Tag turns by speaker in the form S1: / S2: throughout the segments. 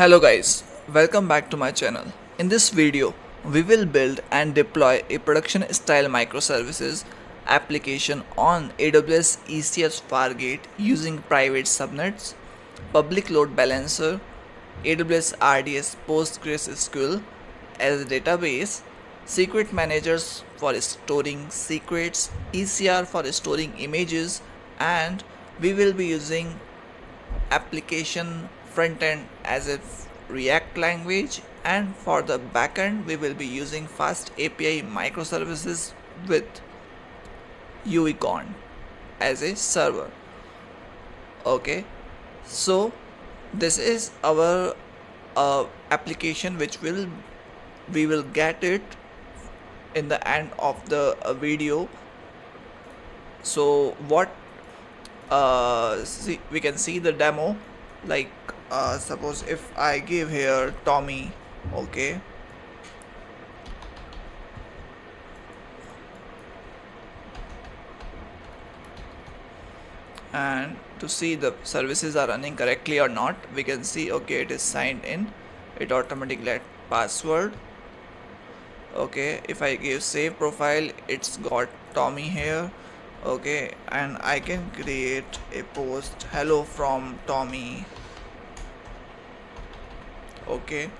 S1: Hello guys, welcome back to my channel. In this video, we will build and deploy a production style microservices application on AWS ECS Fargate using private subnets, public load balancer, AWS RDS PostgreSQL as a database, secret managers for storing secrets, ECR for storing images, and we will be using application front end as a React language, and for the backend we will be using fast API microservices with UECon as a server. Okay, so this is our application which we will get it in the end of the video. So what we can see the demo, like suppose if I give here Tommy. Okay, and to see the services are running correctly or not, we can see okay, it is signed in, it automatically let password. Okay, if I give save profile, it's got Tommy here. Okay, and I can create a post hello from Tommy. Okay,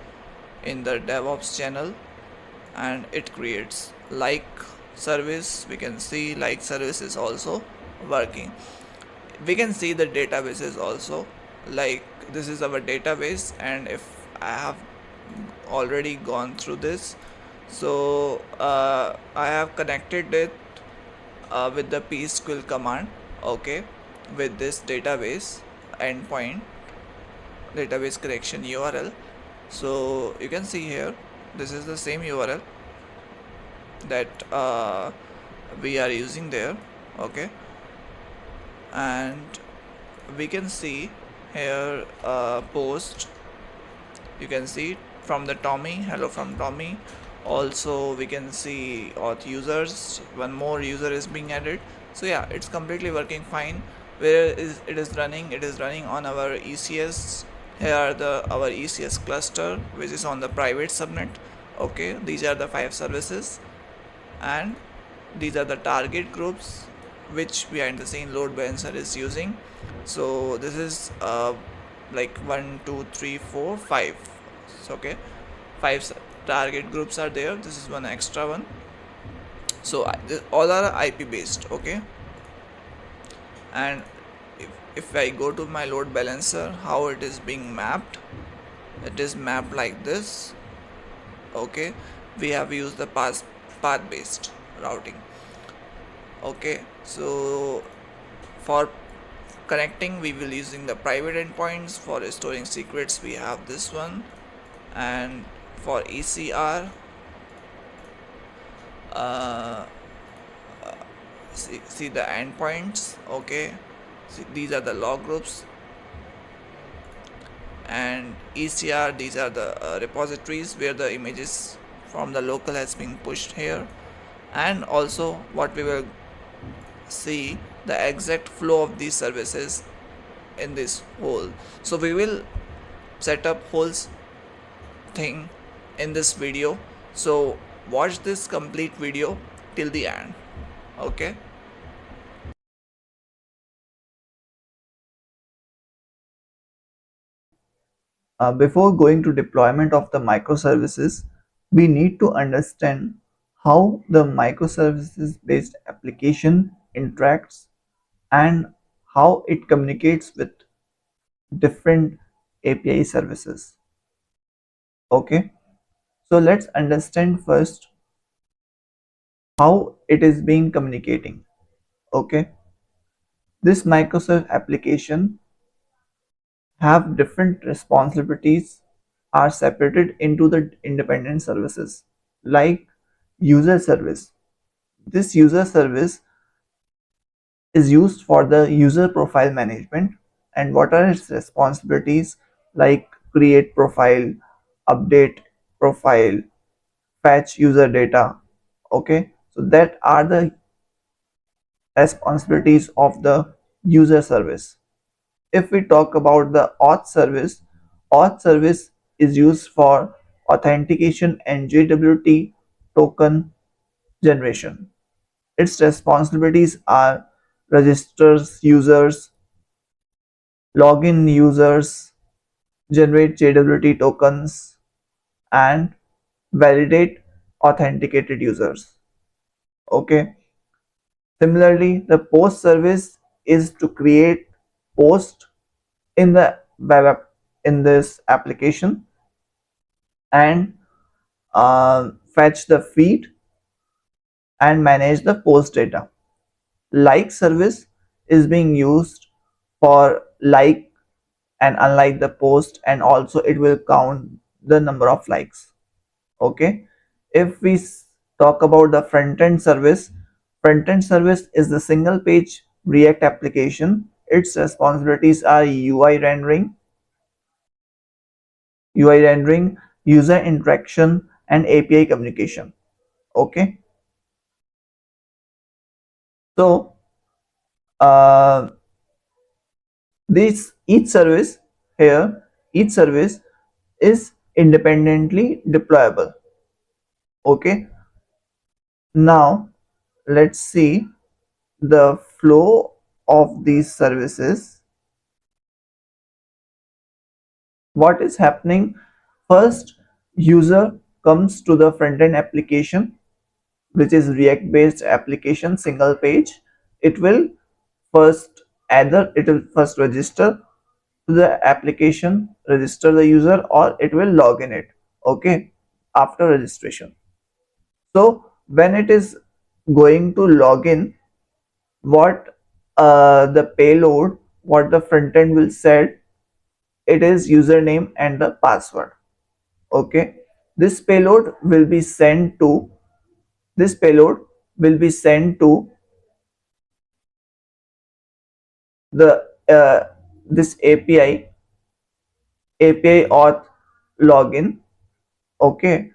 S1: in the DevOps channel, and it creates like service. We can see like service is also working. We can see the databases also, like this is our database, and if I have already gone through this, so I have connected it with the psql command. Okay, with this database endpoint database correction URL. So you can see here, this is the same URL that we are using there. Okay, and we can see here post, you can see from the Tommy, hello from Tommy. Also we can see auth users, one more user is being added. So yeah, it's completely working fine. Where is it is running? It is running on our ECS. Here are our ECS cluster, which is on the private subnet. Okay, these are the 5 services, and these are the target groups which behind the scene load balancer is using. So this is like 1 2 3 4 5. So, okay, 5 target groups are there. This is one extra one. So all are IP based. Okay, and if I go to my load balancer, how it is being mapped, it is mapped like this. Okay, we have used the path based routing. Okay, so for connecting we will using the private endpoints. For storing secrets we have this one, and for ECR see the endpoints. Okay, see, these are the log groups, and ECR, these are the repositories where the images from the local has been pushed here. And also what we will see the exact flow of these services in this whole. So we will set up whole thing in this video, so watch this complete video till the end. Okay,
S2: before going to deployment of the microservices, we need to understand how the microservices based application interacts and how it communicates with different API services. Okay, so let's understand first how it is being communicating. Okay, this microservice application have different responsibilities, are separated into the independent services, like user service. This user service is used for the user profile management, and what are its responsibilities, like create profile, update profile, fetch user data. Okay, so that are the responsibilities of the user service. If we talk about the auth service, Auth service is used for authentication and JWT token generation. Its responsibilities are registers users, login users, generate JWT tokens, and validate authenticated users. Okay. Similarly, the post service is to create post in the web app in this application and fetch the feed and manage the post data. Like service is being used for like and unlike the post, and also it will count the number of likes. Okay. If we talk about the front-end service is the single page React application. Its responsibilities are UI rendering, user interaction, and API communication. Okay. So uh, this each service is independently deployable. Okay. Now let's see the flow of these services. What is happening? First, user comes to the front end application, which is React based application, single page. It will first register to the application, register the user, or it will log in it. Okay. After registration, so when it is going to log in, what the payload, what the front end will set, it is username and the password. Okay. This payload will be sent to the this API auth login. Okay.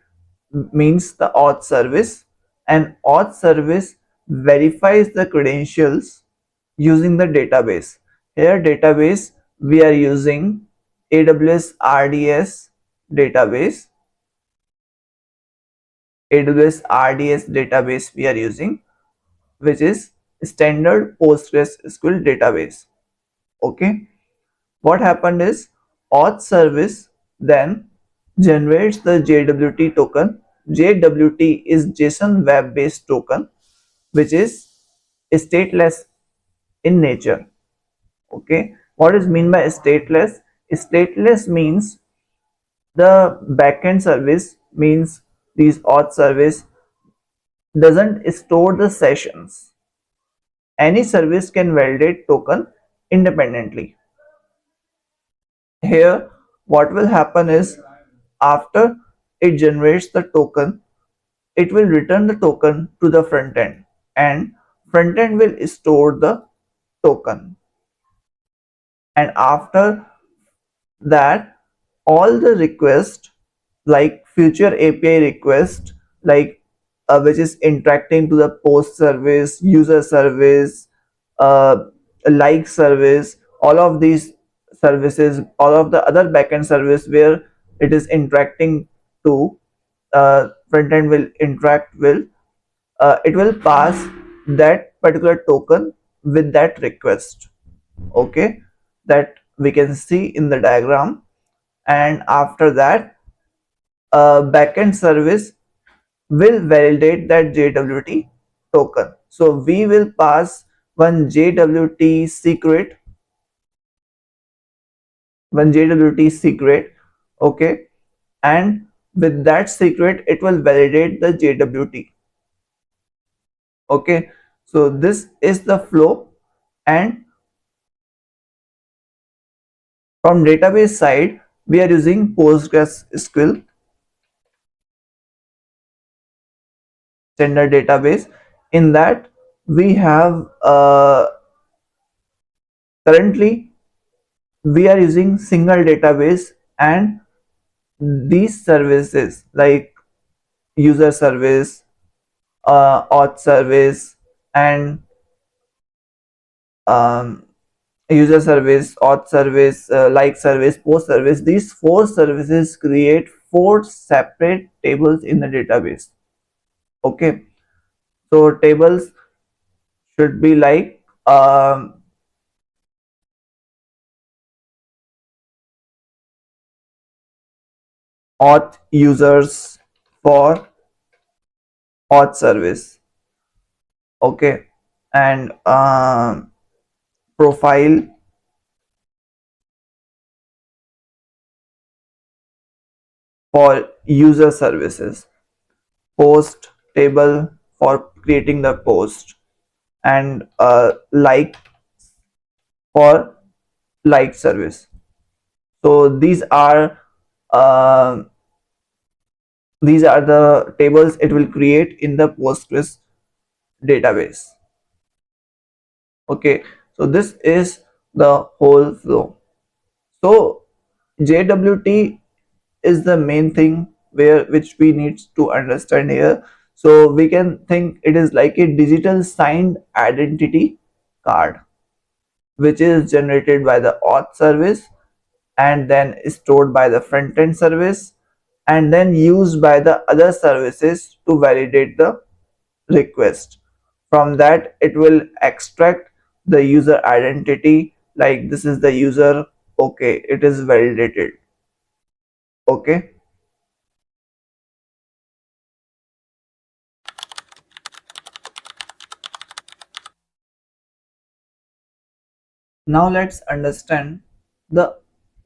S2: Means the auth service, and auth service verifies the credentials using the database. Here database we are using AWS RDS database. AWS RDS database we are using, which is standard PostgreSQL database. Okay. What happened is auth service then generates the JWT token. JWT is JSON web based token, which is stateless in nature. Okay. What is mean by stateless? Stateless means the backend service, means these auth service doesn't store the sessions. Any service can validate token independently. Here what will happen is, after it generates the token, it will return the token to the front end, and front end will store the token, and after that all the request, like future API request, like which is interacting to the post service, user service, uh, like service, all of these services, all of the other backend service where it is interacting to, front end will interact will, it will pass that particular token with that request. Okay. That we can see in the diagram. And after that, a backend service will validate that JWT token. So we will pass one JWT secret, okay, and with that secret it will validate the JWT. Okay. So this is the flow, and from database side we are using PostgreSQL standard database. In that we have currently we are using single database, and these services like user service, auth service, and um, user service, auth service, like service, post service. These four services create four separate tables in the database. Okay, so tables should be like auth users for auth service. Okay, and profile for user services, post table for creating the post, and like for like service. So uh, these are the tables it will create in the Postgres database. Okay, so this is the whole flow. So JWT is the main thing where which we need to understand here. So we can think it is like a digital signed identity card which is generated by the auth service and then stored by the front end service and then used by the other services to validate the request. From that it will extract the user identity, like this is the user. Okay, it is validated. Okay, now let's understand the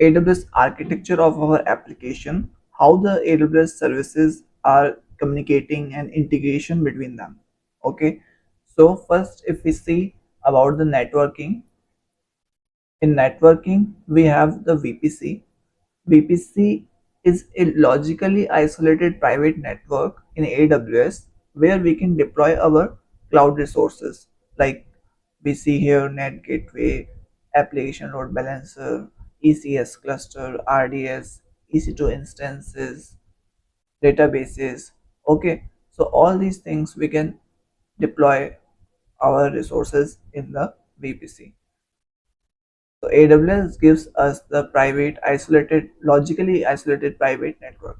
S2: AWS architecture of our application, how the AWS services are communicating and integration between them. Okay, so first if we see about the networking, in networking we have the VPC. VPC is a logically isolated private network in AWS where we can deploy our cloud resources, like we see here NAT Gateway, Application Load Balancer, ECS Cluster, RDS, EC2 instances, databases. Okay, so all these things we can deploy our resources in the VPC. So AWS gives us the private isolated, logically isolated private network.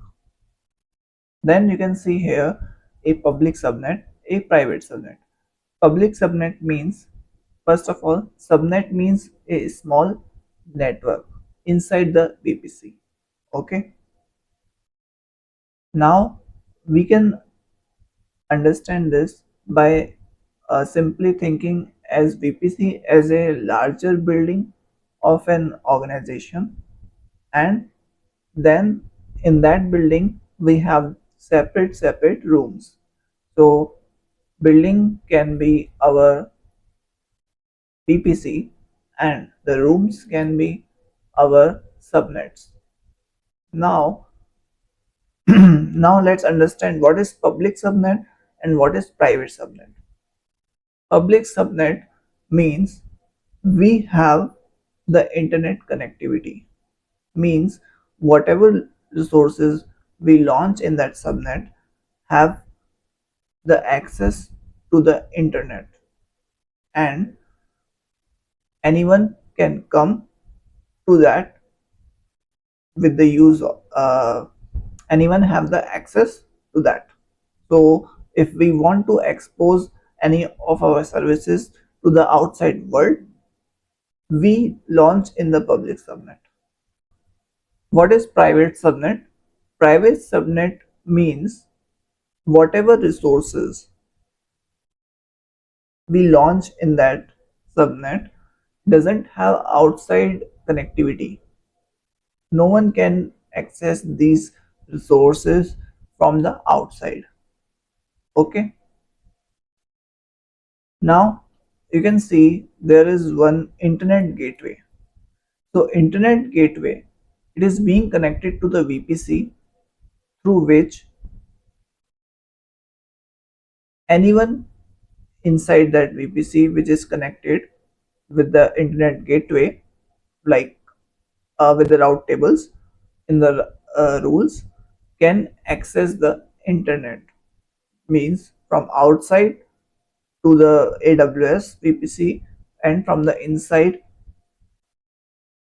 S2: Then you can see here a public subnet, a private subnet. Public subnet means, first of all, subnet means a small network inside the VPC. Okay. Now we can understand this by simply thinking as VPC as a larger building of an organization, and then in that building we have separate rooms. So building can be our VPC and the rooms can be our subnets. Now now let's understand what is public subnet and what is private subnet. Public subnet means we have the internet connectivity, means whatever resources we launch in that subnet have the access to the internet, and anyone can come to that with the use of anyone have the access to that. So if we want to expose any of our services to the outside world, we launch in the public subnet. What is private subnet? Private subnet means whatever resources we launch in that subnet doesn't have outside connectivity. No one can access these resources from the outside. Okay, now you can see there is one internet gateway. So internet gateway, it is being connected to the VPC through which anyone inside that VPC which is connected with the internet gateway, like with the route tables in the rules, can access the internet, means from outside to the AWS VPC and from the inside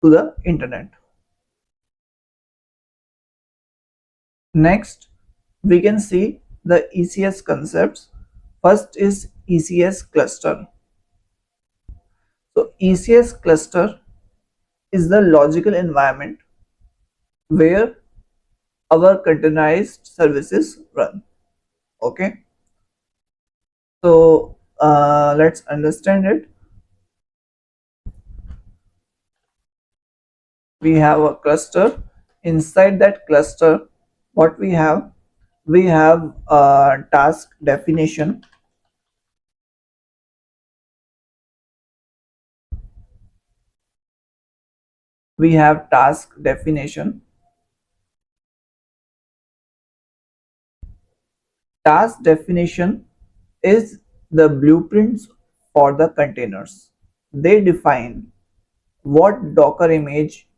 S2: to the internet. Next, we can see the ECS concepts. First is ECS cluster. So ECS cluster is the logical environment where our containerized services run. Okay, so let's understand it. We have a cluster. Inside that cluster, what we have a task definition. We have task definition. Task definition is the blueprints for the containers. They define what Docker image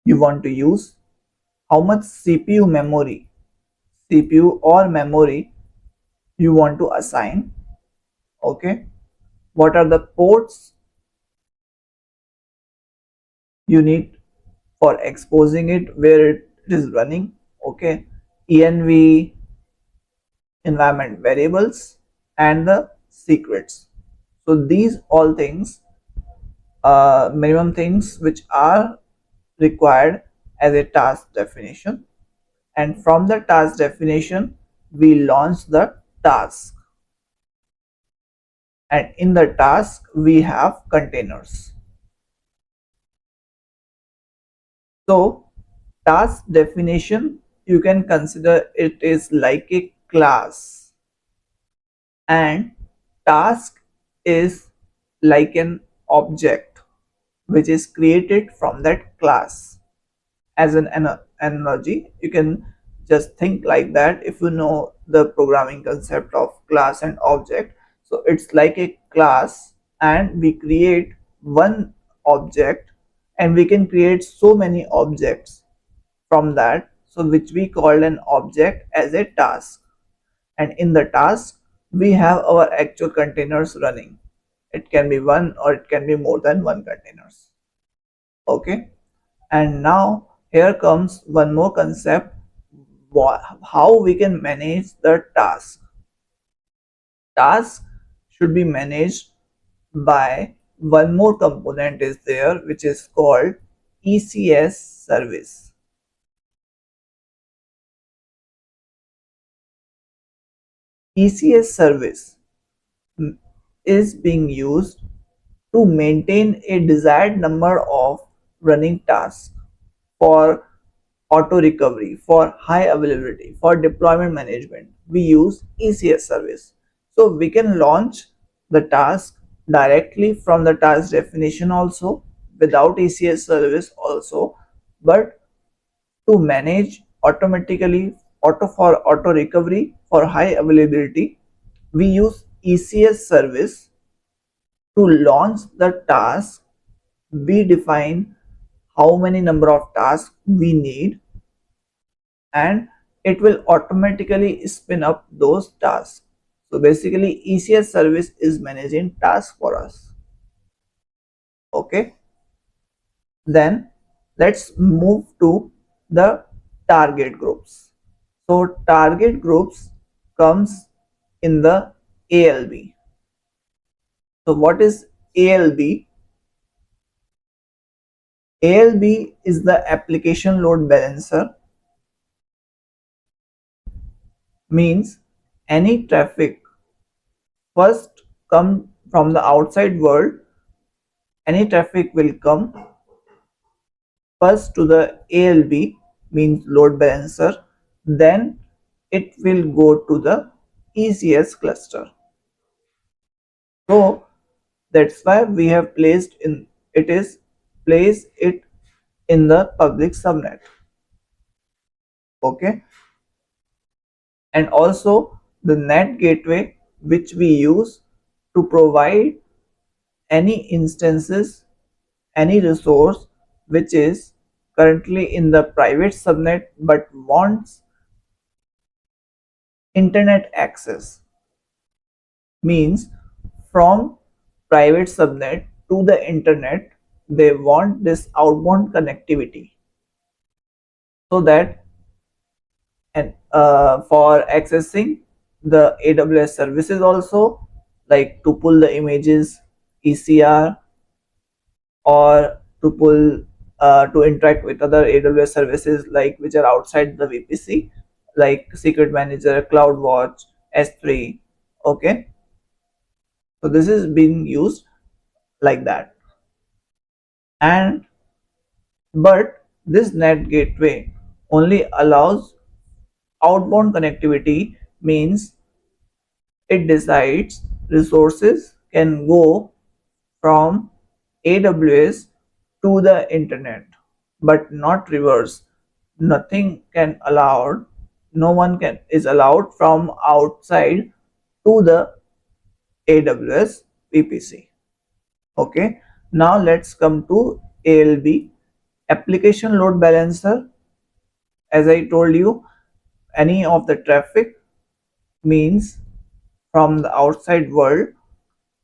S2: you want to use, how much CPU or memory you want to assign, okay, what are the ports you need for exposing it, where it is running, okay, env, environment variables, and the secrets. So these all things, minimum things which are required as a task definition, and from the task definition we launch the task, and in the task we have containers. So task definition, you can consider it is like a class, and task is like an object which is created from that class. As an analogy, you can just think like that. If you know the programming concept of class and object, so it's like a class and we create one object, and we can create so many objects from that, so which we call an object as a task. And in the task we have our actual containers running. It can be one or it can be more than one containers. Okay, and now here comes one more concept, how we can manage the task. Task should be managed by one more component is there, which is called ECS service. ECS service is being used to maintain a desired number of running tasks for auto recovery, for high availability, for deployment management. We use ECS service. So we can launch the task directly from the task definition also, without ECS service also, but to manage automatically auto recovery for high availability, we use ECS service. To launch the task, we define how many number of tasks we need, and it will automatically spin up those tasks. So basically ECS service is managing tasks for us. Okay, then let's move to the target groups. So target groups comes in the ALB. So what is ALB? ALB is the application load balancer, means any traffic first come from the outside world, any traffic will come first to the ALB, means load balancer, then it will go to the ECS cluster. So that's why we have placed in it is place it in the public subnet. Okay, and also the NAT gateway which we use to provide any instances, any resource which is currently in the private subnet but wants internet access, means from private subnet to the internet they want this outbound connectivity so that, and for accessing the AWS services also, like to pull the images, ECR, or to pull to interact with other AWS services like which are outside the VPC, like Secret Manager, CloudWatch, S3. Okay, so this is being used like that. And but this NAT gateway only allows outbound connectivity, means it decides resources can go from AWS to the internet, but not reverse. Nothing can allowed, no one can is allowed from outside to the AWS VPC. Okay, now let's come to ALB, application load balancer. As I told you, any of the traffic, means from the outside world,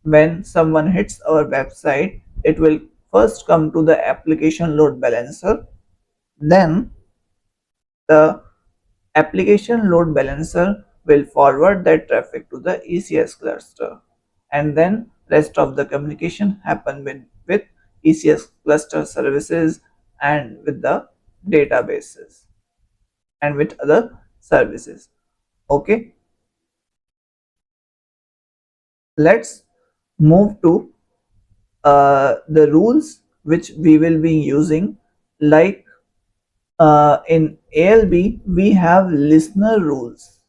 S2: when someone hits our website, it will first come to the application load balancer. Then the application load balancer will forward that traffic to the ECS cluster, and then rest of the communication happen with ECS cluster services and with the databases and with other services. Okay, let's move to the rules which we will be using. Like in ALB we have listener rules.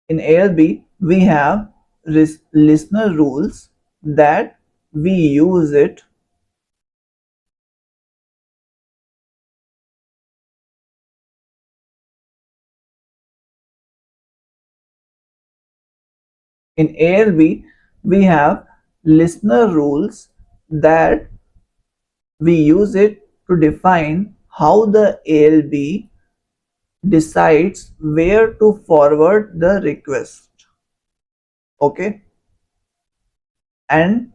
S2: In ALB we have listener rules that we use it in ALB we have listener rules that we use it to define how the ALB decides where to forward the request. Okay, and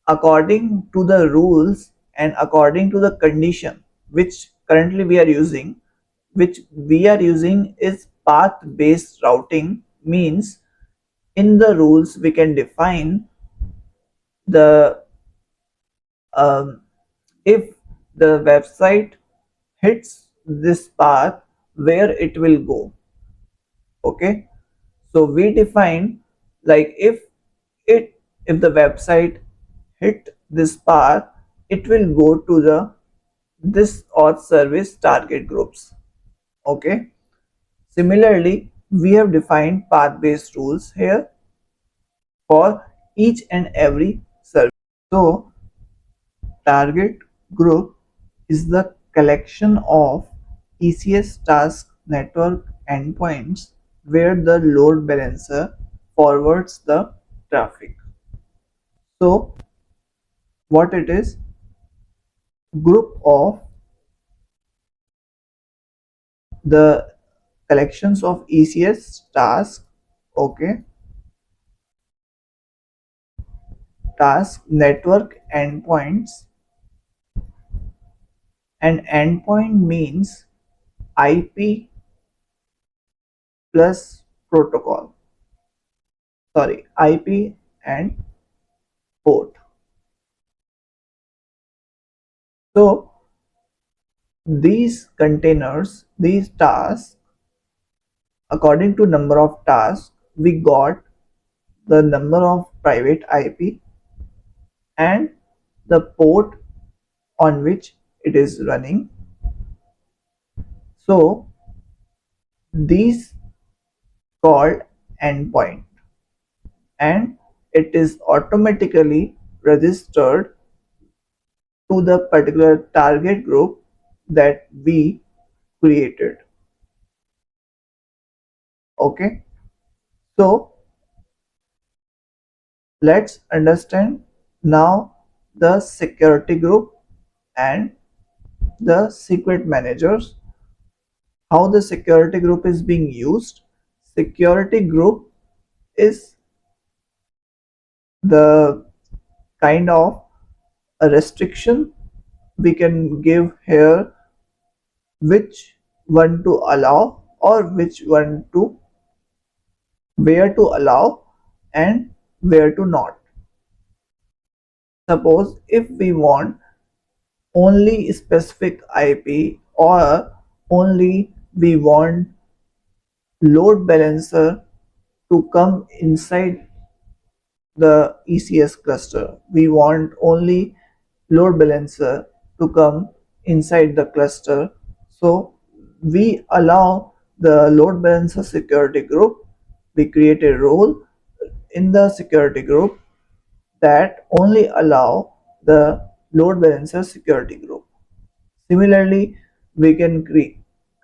S2: according to the rules and according to the condition which currently we are using, which we are using is path based routing, means in the rules we can define the if the website hits this path, where it will go. Okay, so we define, like if the website hit this path, it will go to the this auth service target groups. Okay, similarly we have defined path based rules here for each and every service. So target group is the collection of ECS task network endpoints where the load balancer forwards the traffic. So what it is? Group of the collections of ECS tasks. Okay, task network endpoints, and endpoint means IP plus protocol, sorry, IP and port. So these containers, these tasks, according to number of tasks, we got the number of private IP and the port on which it is running. So these called endpoint, and it is automatically registered to the particular target group that we created. Okay, so let's understand now the security group and the secret managers, how the security group is being used. Security group is the kind of a restriction we can give here, which one to allow or which one to where to allow and where to not. Suppose if we want only specific IP or only we want load balancer to come inside the ECS cluster. We want only load balancer to come inside the cluster. So we allow the load balancer security group. We create a role in the security group that only allow the load balancer security group. Similarly, we can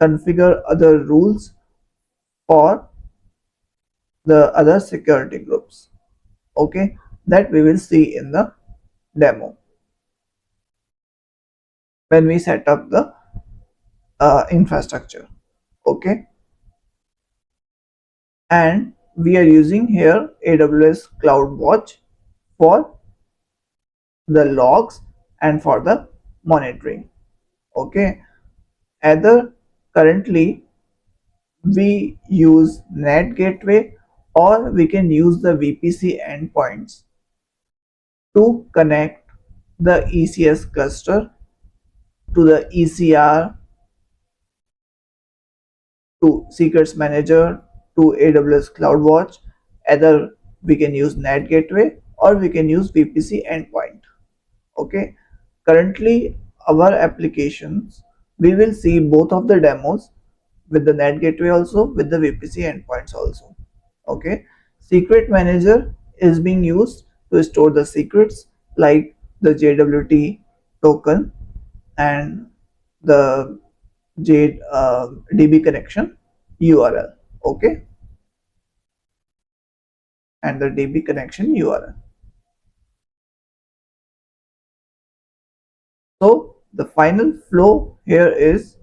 S2: configure other rules for the other security groups. Okay, that we will see in the demo when we set up the infrastructure. Okay, and we are using here AWS CloudWatch for the logs and for the monitoring. Okay, either currently we use NAT Gateway or we can use the VPC endpoints to connect the ECS cluster to the ECR, to Secrets Manager, to AWS CloudWatch. Either we can use NAT Gateway or we can use VPC endpoint. Okay, currently our applications, we will see both of the demos with the NAT Gateway also, with the VPC endpoints also. Okay, Secret Manager is being used to store the secrets like the JWT token and the DB connection URL. Okay, and the DB connection URL. So the final flow here is,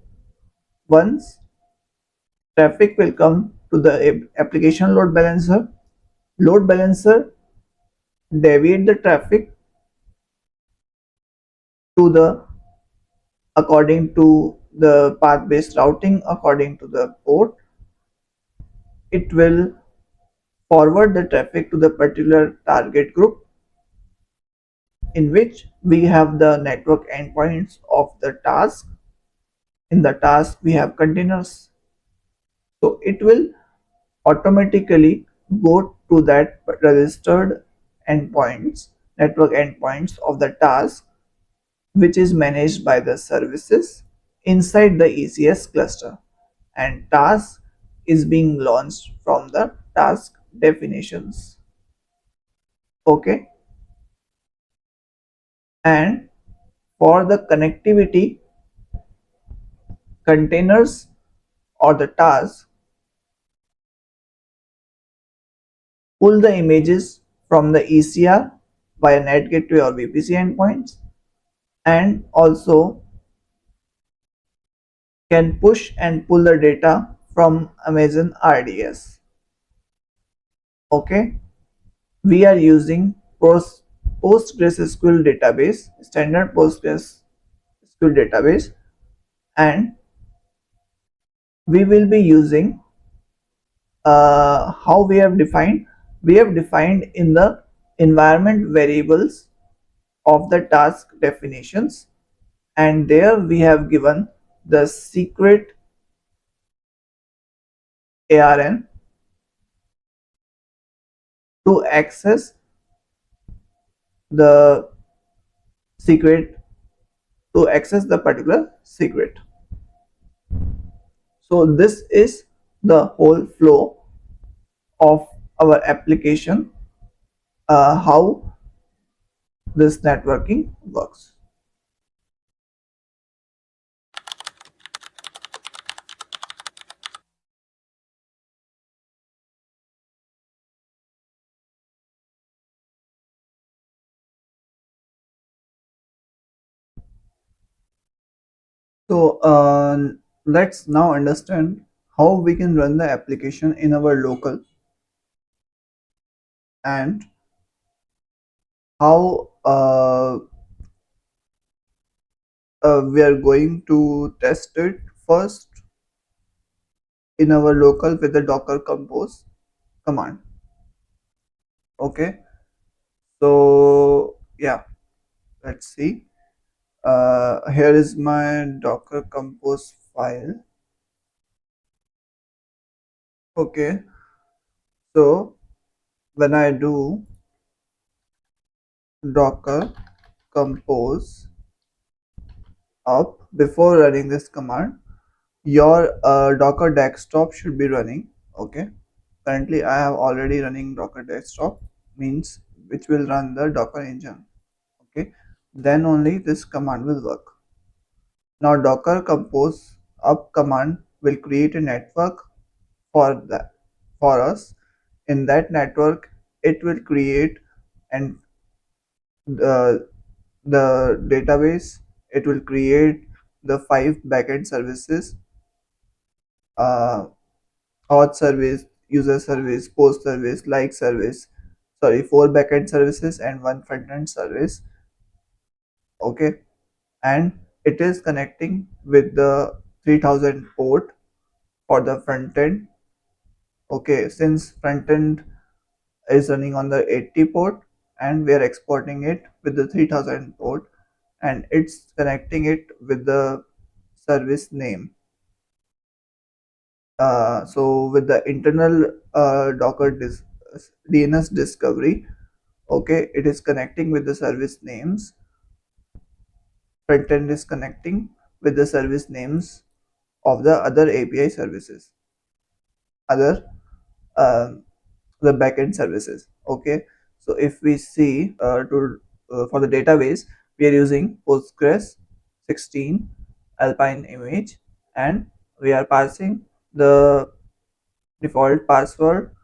S2: once traffic will come to the application load balancer deviate the traffic to the according to the path based routing according to the port. It will forward the traffic to the particular target group in which we have the network endpoints of the task. In the task we have containers, so it will automatically go to that registered endpoints, network endpoints of the task, which is managed by the services inside the ECS cluster, and task is being launched from the task definitions. Okay, and for the connectivity, containers or the task pull the images from the ECR via NAT gateway or VPC endpoints, and also can push and pull the data from Amazon RDS. Okay, we are using PostgreSQL database, standard PostgreSQL database, and we will be using how we have defined in the environment variables of the task definitions, and there we have given the secret ARN to access the secret, to access the particular secret. So this is the whole flow of our application, how this networking works. So let's now understand how we can run the application in our local and how we are going to test it first in our local with the docker compose command. Okay, so yeah, let's see. Here is my docker compose file. Okay, so when I do docker compose up before running this command, your docker desktop should be running. Okay, currently I have already running docker desktop, means which will run the docker engine. Okay, then only this command will work. Now docker compose up command will create a network for that for us. In that network it will create and the database. It will create the 5 backend services, uh, auth service, user service, post service, like service. Sorry, 4 backend services and 1 frontend service. Okay, and it is connecting with the 3000 port for the front end. Okay, since front end is running on the 80 port and we are exporting it with the 3000 port, and it's connecting it with the service name. So with the internal docker DNS discovery, okay, it is connecting with the service names. Front end is connecting with the service names of the other API services, other um, the backend services. Okay, so if we see to for the database, we are using Postgres 16 Alpine image, and we are passing the default password.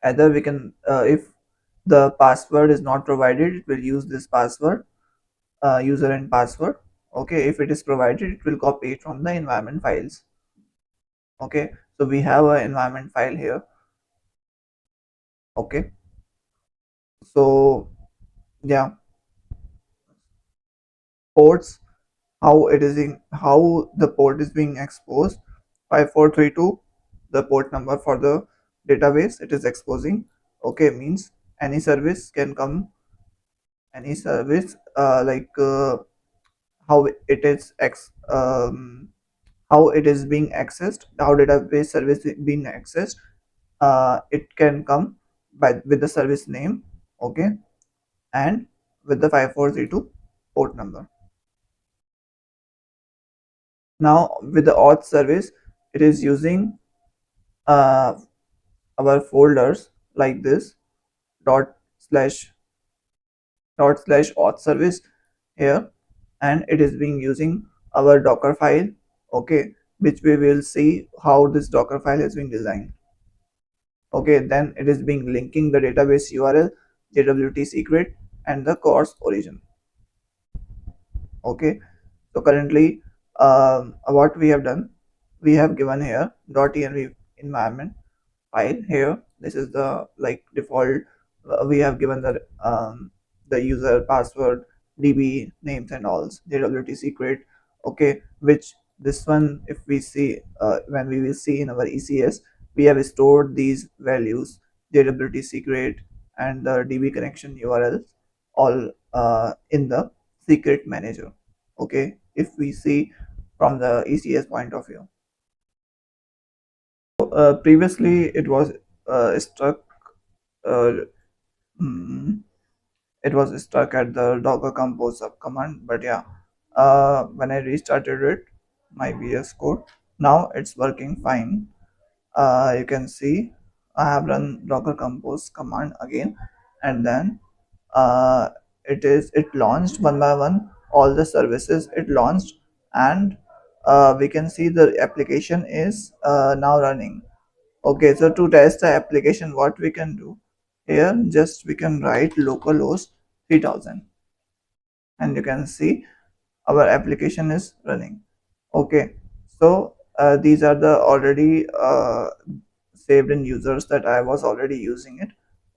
S2: Either we can if the password is not provided, it will use this password, user and password. Okay, if it is provided, it will copy it from the environment files. Okay, so we have an environment file here. Okay, so yeah, ports, how the port is being exposed. 5432, the port number for the database it is exposing. Okay, means any service can come, any service how it is how it is being accessed, how database service is being accessed. It can come by with the service name. Okay, and with the 5432 port number. Now with the auth service, it is using uh, our folders like this, dot slash auth service here, and it is being using our docker file. Okay, which we will see how this docker file has been designed. Okay, then it is being linking the database URL, JWT secret, and the course origin. Okay, so currently what we have done, we have given here .env environment file here. This is the like default. We have given the user password, DB names and all, JWT secret. Okay, which this one, if we see when we will see in our ECS, we have stored these values, JWT secret and the DB connection URLs, all in the secret manager. Okay, if we see from the ECS point of view. Previously it was stuck. Uh, mm, it was stuck at the docker compose sub command, but yeah, when I restarted it, my VS Code, now it's working fine. You can see I have run docker compose command again, and then uh, it launched one by one all the services it launched, and we can see the application is now running. Okay, so to test the application, what we can do here, just we can write localhost 3000, and you can see our application is running. Okay, so these are the already saved in users that I was already using it.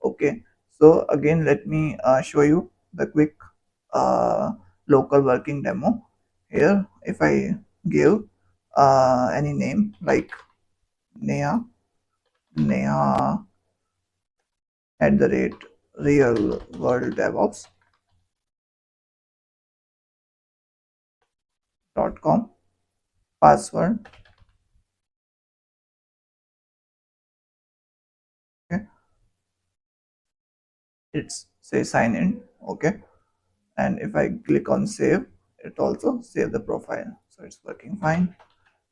S2: Okay, So again, let me show you the quick uh, local working demo. Here, if I give any name like Neha, Neha at the rate real world DevOps.com, password, okay, it's say sign in, okay, and if I click on save, it also save the profile, so it's working fine.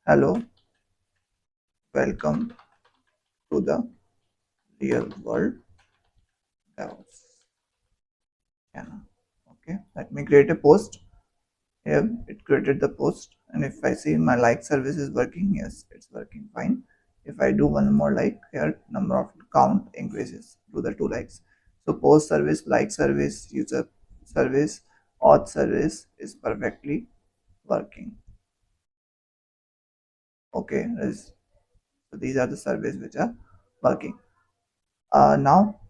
S2: Hello, welcome to the real world DevOps channel. Okay, let me create a post. Here it created the post, and if I see my like service is working, yes, it's working fine. If I do one more like, here number of count increases to the 2 likes. So post service, like service, user service, auth service is perfectly working. Okay, so these are the services which are working. Now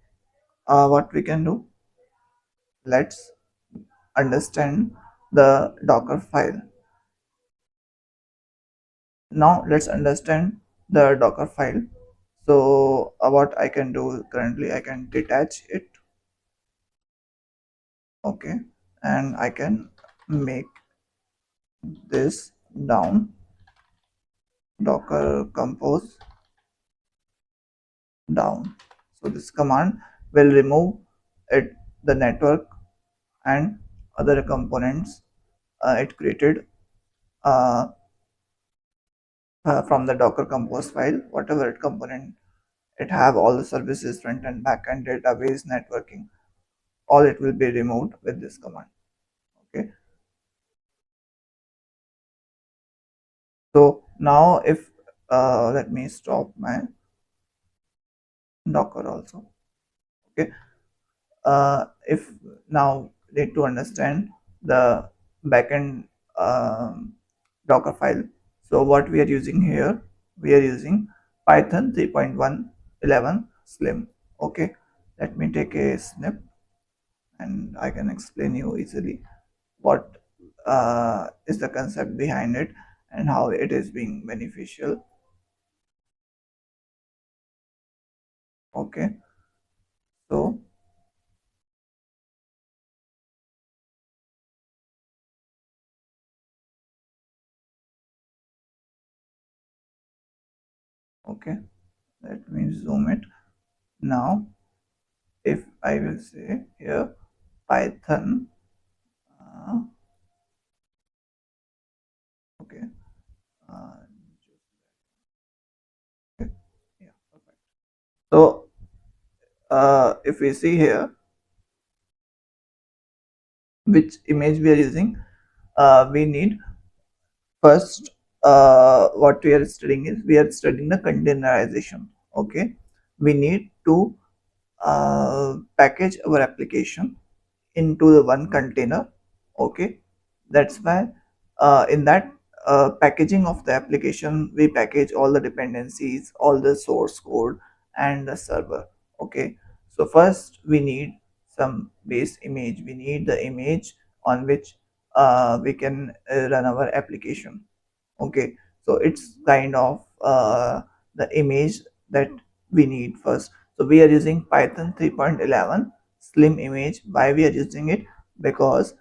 S2: what we can do, let's understand the Docker file. Now let's understand the Docker file. So what I can do currently, I can detach it, okay, and I can make this down docker compose down. So this command will remove it, the network and other components it created uh, from the docker compose file. Whatever it component it have, all the services, front end, back end, database, networking, all it will be removed with this command. Okay, so now if let me stop my docker also. Okay, if now need to understand the backend docker file. So what we are using here, we are using python 3.111 slim. Okay, let me take a snip and I can explain you easily what is the concept behind it and how it is being beneficial. Okay, so okay, let me zoom it. Now if I will say here python okay uh, yeah, perfect. So if we see here which image we are using, we need first what we are studying is we are studying the containerization. Okay, we need to package our application into the one container. Okay, that's why in that packaging of the application we package all the dependencies, all the source code and the server. Okay, so first we need some base image, we need the image on which we can run our application. Okay, so it's kind of the image that we need first. So we are using python 3.11 slim image. Why we are using it? Because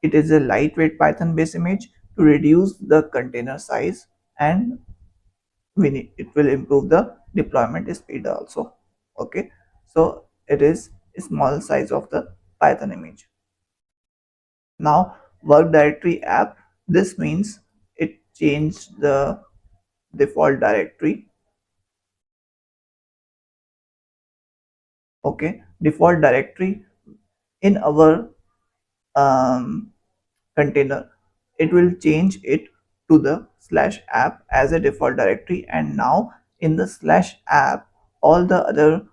S2: it is a lightweight python based image to reduce the container size, and it will improve the deployment speed also. Okay, so it is a small size of the python image. Now work directory app, this means it changed the default directory. Okay, default directory in our um, container, it will change it to the slash app as a default directory, and now in the slash app all the other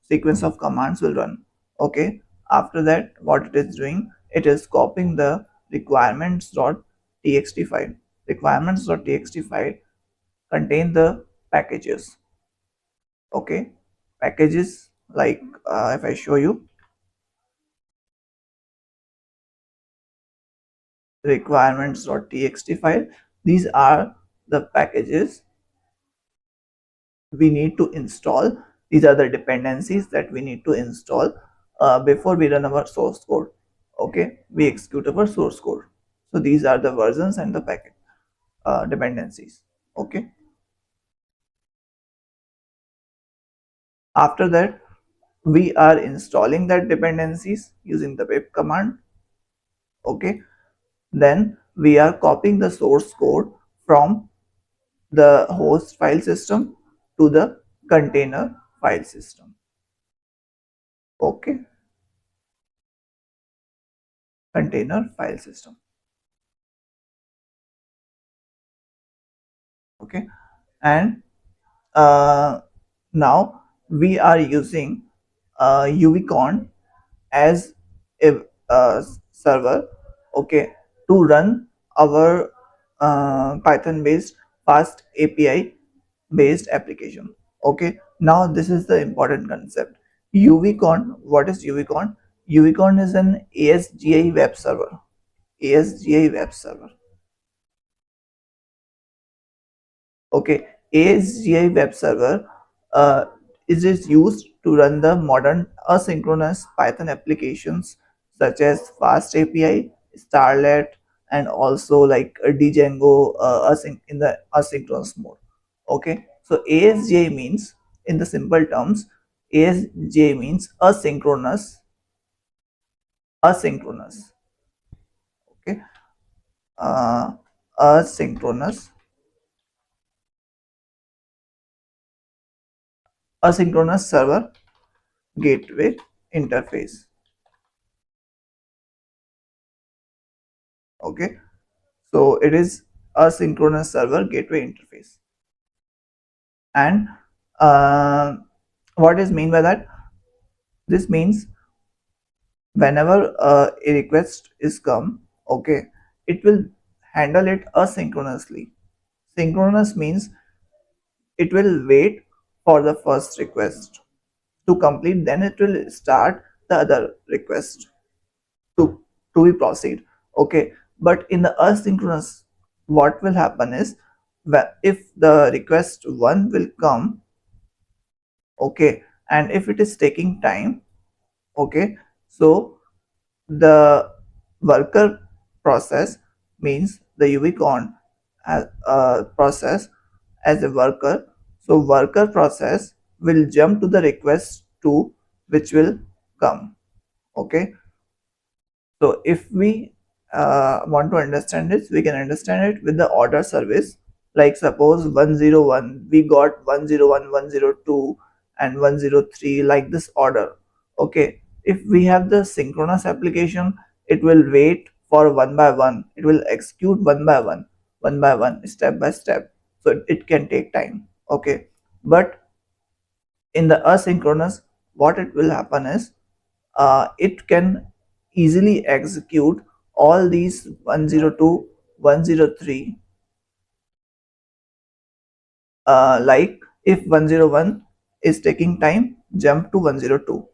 S2: sequence of commands will run. Okay, after that what it is doing, it is copying the requirements.txt file. Requirements.txt file contain the packages. Okay, packages like if I show you requirements.txt file, these are the packages we need to install. These are the dependencies that we need to install before we run our source code. Okay, we execute our source code. So these are the versions and the package dependencies. Okay, after that we are installing that dependencies using the pip command. Okay, then we are copying the source code from the host file system to the container file system. Okay, container file system. Okay, and now we are using UVCon as a server, okay, to run our Python based fast API based application. Okay, now this is the important concept. UVCon, what is UVCon? UVCon is an ASGI web server. ASGI web server. Okay, ASGI web server uh, is used to run the modern asynchronous Python applications such as Fast API, Starlet, and also like Django in the asynchronous mode. Okay, so ASGI means, in the simple terms, ASGI means asynchronous. Okay, uh, asynchronous server gateway interface. Okay, so it is asynchronous server gateway interface. And uh, what is mean by that? This means whenever a request is come, okay, it will handle it asynchronously. Synchronous means it will wait for the first request to complete, then it will start the other request to be proceed. Okay, but in the asynchronous, what will happen is, if the request one will come, okay, and if it is taking time, okay, so the worker process, means the UVCon process as a worker, so worker process will jump to the request 2 which will come. Okay, so if we want to understand this, we can understand it with the order service. Like suppose 101, we got 101, 102, and 103, like this order. Okay, if we have the synchronous application, it will wait for one by one. It will execute one by one, step by step. So it can take time. Okay, but in the asynchronous, what it will happen is, it can easily execute all these 102, 103, like if 101 is taking time, jump to 102.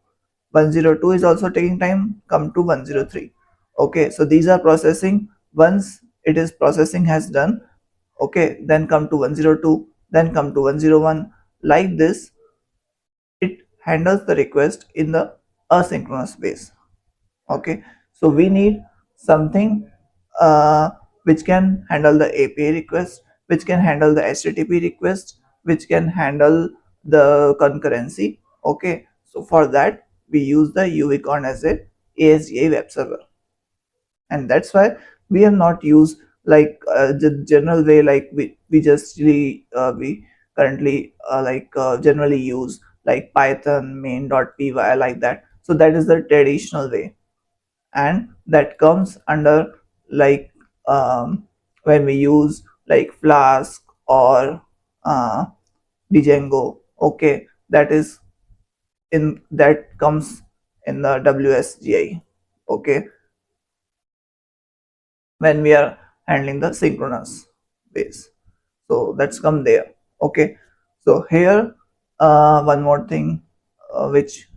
S2: 102 is also taking time, come to 103. Okay, so these are processing. Once it is processing has done, okay, then come to 102, then come to 101. Like this, it handles the request in the asynchronous base. Okay, so we need something which can handle the API request, which can handle the HTTP request, which can handle the concurrency. Okay, so for that we use the UVCon as a ASGI web server, and that's why we have not used like the general way, like we just really we currently generally use like Python main.py, like that. So that is the traditional way, and that comes under like when we use like Flask or uh, Django. Okay, that is in that comes in the WSGI. Okay, when we are handling the synchronous base, so that's come there. Okay, so here one more thing which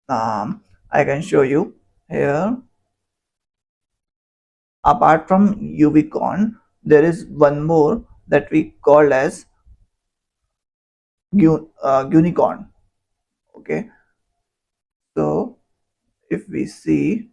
S2: I can show you here. Apart from UVCon, there is one more that we call as Unicorn. Okay, so if we see,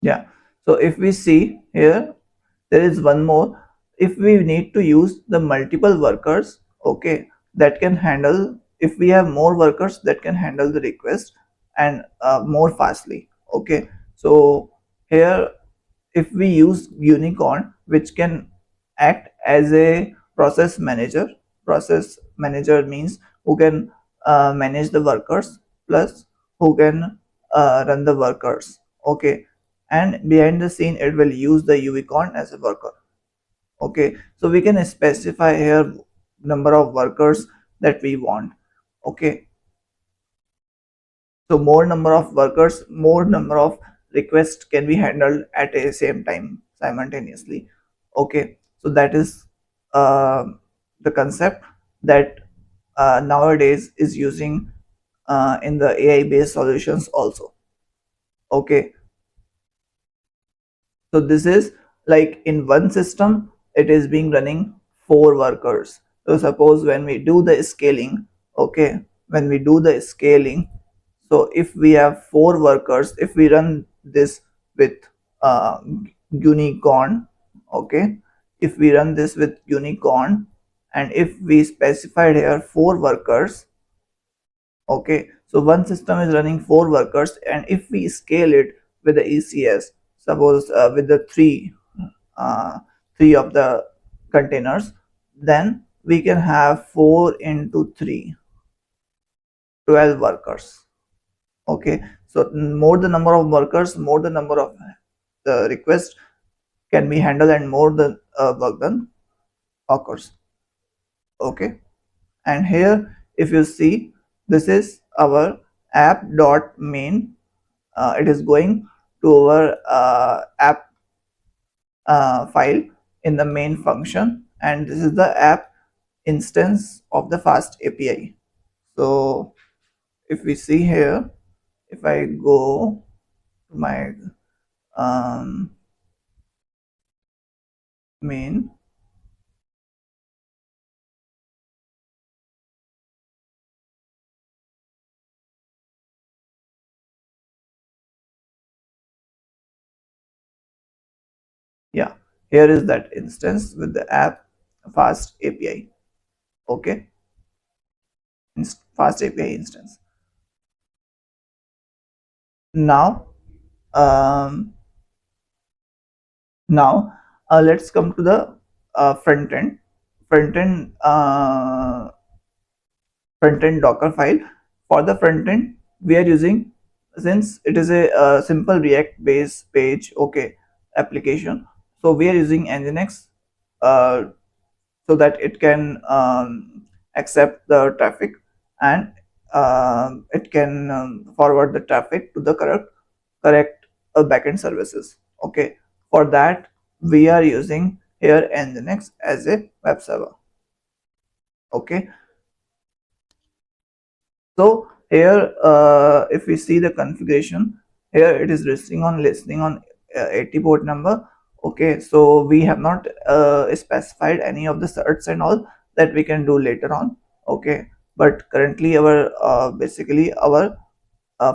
S2: yeah, so if we see here, there is one more. If we need to use the multiple workers, okay, that can handle, if we have more workers that can handle the request and more fastly. Okay, so here if we use unicorn, which can act as a process manager means who can manage the workers plus who can run the workers. Okay, and behind the scene it will use the unicorn as a worker. Okay, so we can specify here number of workers that we want. Okay, so more number of workers, more number of requests can be handled at a same time simultaneously. Okay, so that is uh, the concept that nowadays is using in the AI based solutions also. Okay, so this is like in one system it is being running four workers. So suppose when we do the scaling, okay, when we do the scaling, so if we have four workers, if we run this with uh, unicorn, okay, if we run this with unicorn and if we specified here four workers, okay, so one system is running four workers and if we scale it with the ECS, suppose with the uh, three of the containers, then we can have 4 into 3, 12 workers. Okay, so more the number of workers, more the number of the requests can be handled and more the work done occurs. Okay, and here if you see, this is our app dot main. It is going to our app file in the main function, and this is the app instance of the fast API. So if we see here, if I go to my um, main, yeah, here is that instance with the app fast API. Okay, fast API instance. Now um, now let's come to the front end front end Docker file. For the front end, we are using, since it is a, simple React based page, okay, application. So we are using Nginx uh, so that it can accept the traffic and it can forward the traffic to the correct backend services. Okay, for that we are using here Nginx as a web server. Okay, so here if we see the configuration, here it is listening on 80 port number. Okay, so we have not specified any of the certs and all that we can do later on. Okay, but currently our basically our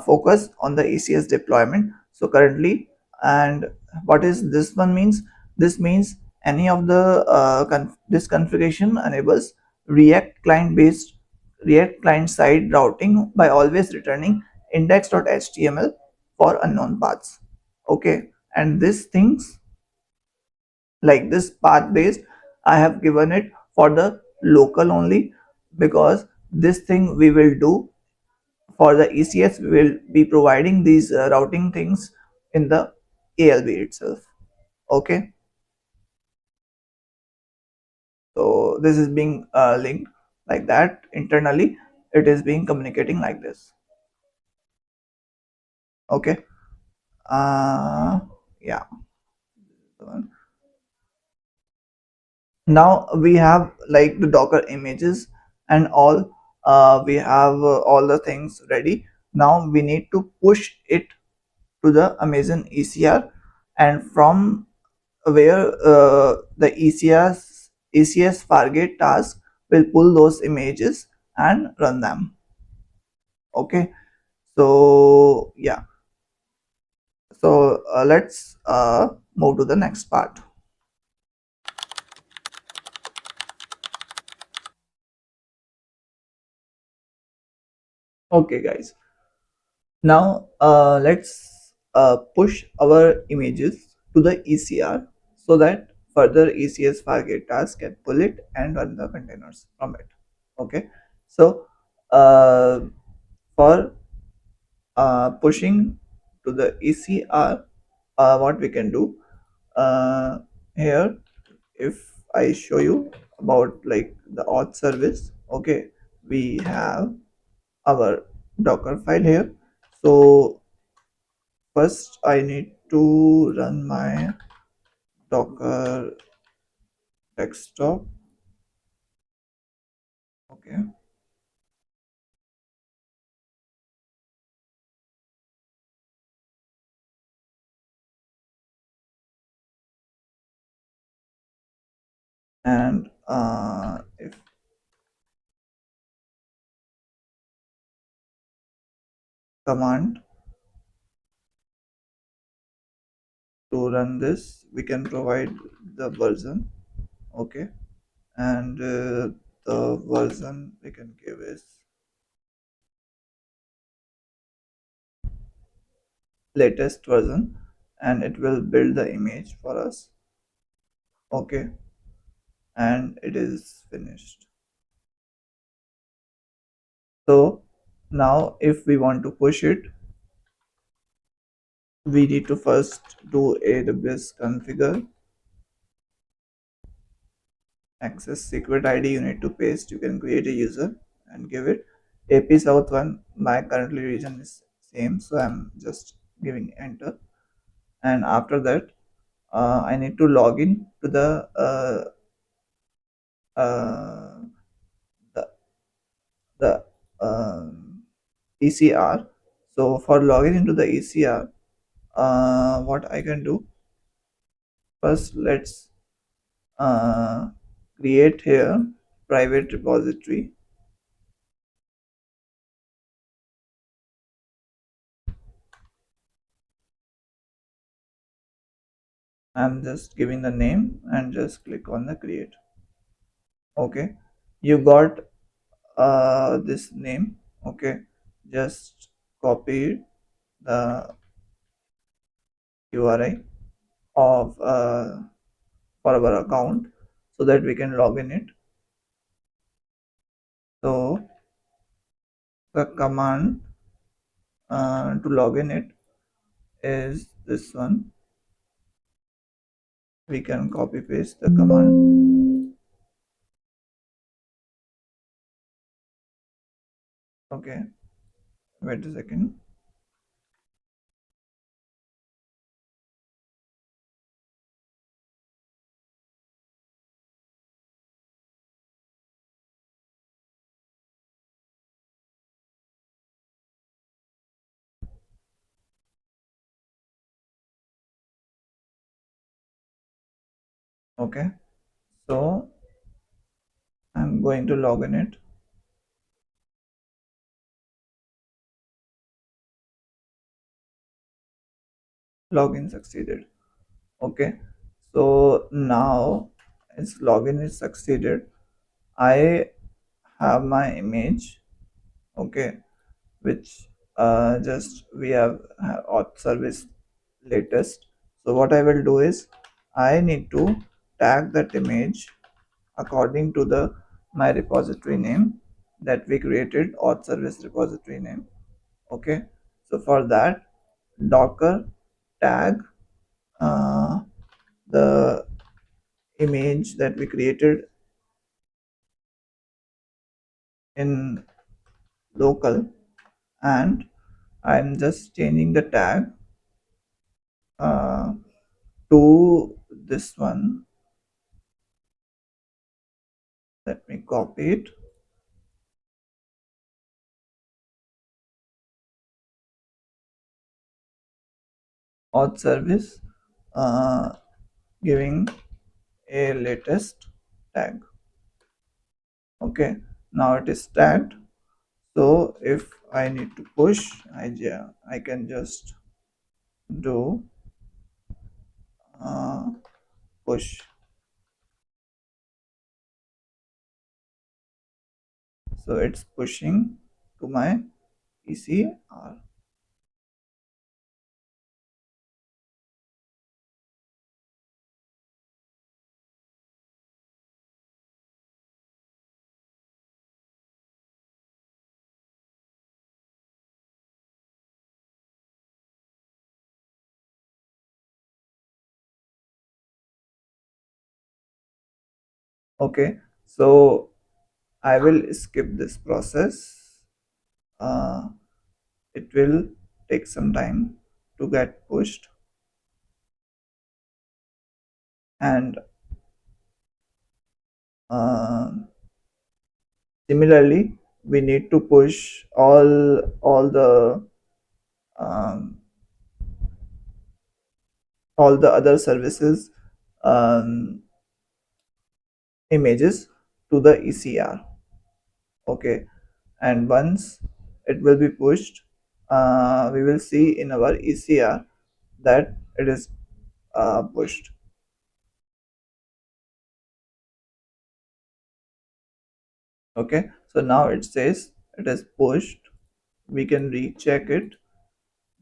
S2: focus on the ECS deployment. So currently, and what is this one means? This means any of the this configuration enables React client based React client side routing by always returning index.html for unknown paths. Okay, and these things like this path based, I have given it for the local only, because this thing we will do for the ECS. We will be providing these routing things in the ALB itself. Okay, so this is being linked like that internally, it is being communicating like this. Okay. uh yeah. Now we have like the Docker images and all. We have all the things ready. Now we need to push it to the Amazon ECR, and from where the ECS Fargate task will pull those images and run them. Okay. So yeah. So let's move to the next part. Okay, guys. Now let's push our images to the ECR so that further ECS Fargate task can pull it and run the containers from it. Okay. So uh, for pushing to the ECR, what we can do uh, here, if I show you about like the auth service. Okay, we have our Docker file here. So first I need to run my Docker desktop. Okay. And if command to run this, we can provide the version. Okay. And the version we can give is latest version, and it will build the image for us. Okay. And it is finished. So now if we want to push it, we need to first do AWS configure access secret ID. You need to paste. You can create a user and give it AP South 1. My currently region is same, so I'm just giving enter. And after that I need to log in to uh, the the ECR. So for logging into the ECR, what I can do, first let's uh, create here private repository. I'm just giving the name and just click on the create. Okay, you got this name. Okay, just copy the URI of for our account so that we can log in it. So the command to log in it is this one. We can copy paste the command. Okay, wait a second. Okay, so I'm going to log in it. Login succeeded. Okay, so now as login is succeeded, I have my image. Okay, which just we have auth service latest. So what I will do is I need to tag that image according to the my repository name that we created, auth service repository name. Okay, so for that, Docker tag uh, the image that we created in local, and I'm just changing the tag uh, to this one. Let me copy it. Auth service, uh, giving a latest tag. Okay, now it is tagged. So if I need to push, I can just do push. So it's pushing to my ECR. Okay, so I will skip this process. Uh, it will take some time to get pushed, and uh, similarly we need to push um, all the other services um, images to the ECR. Okay, and once it will be pushed, we will see in our ECR that it is pushed. Okay, so now it says it is pushed. We can recheck it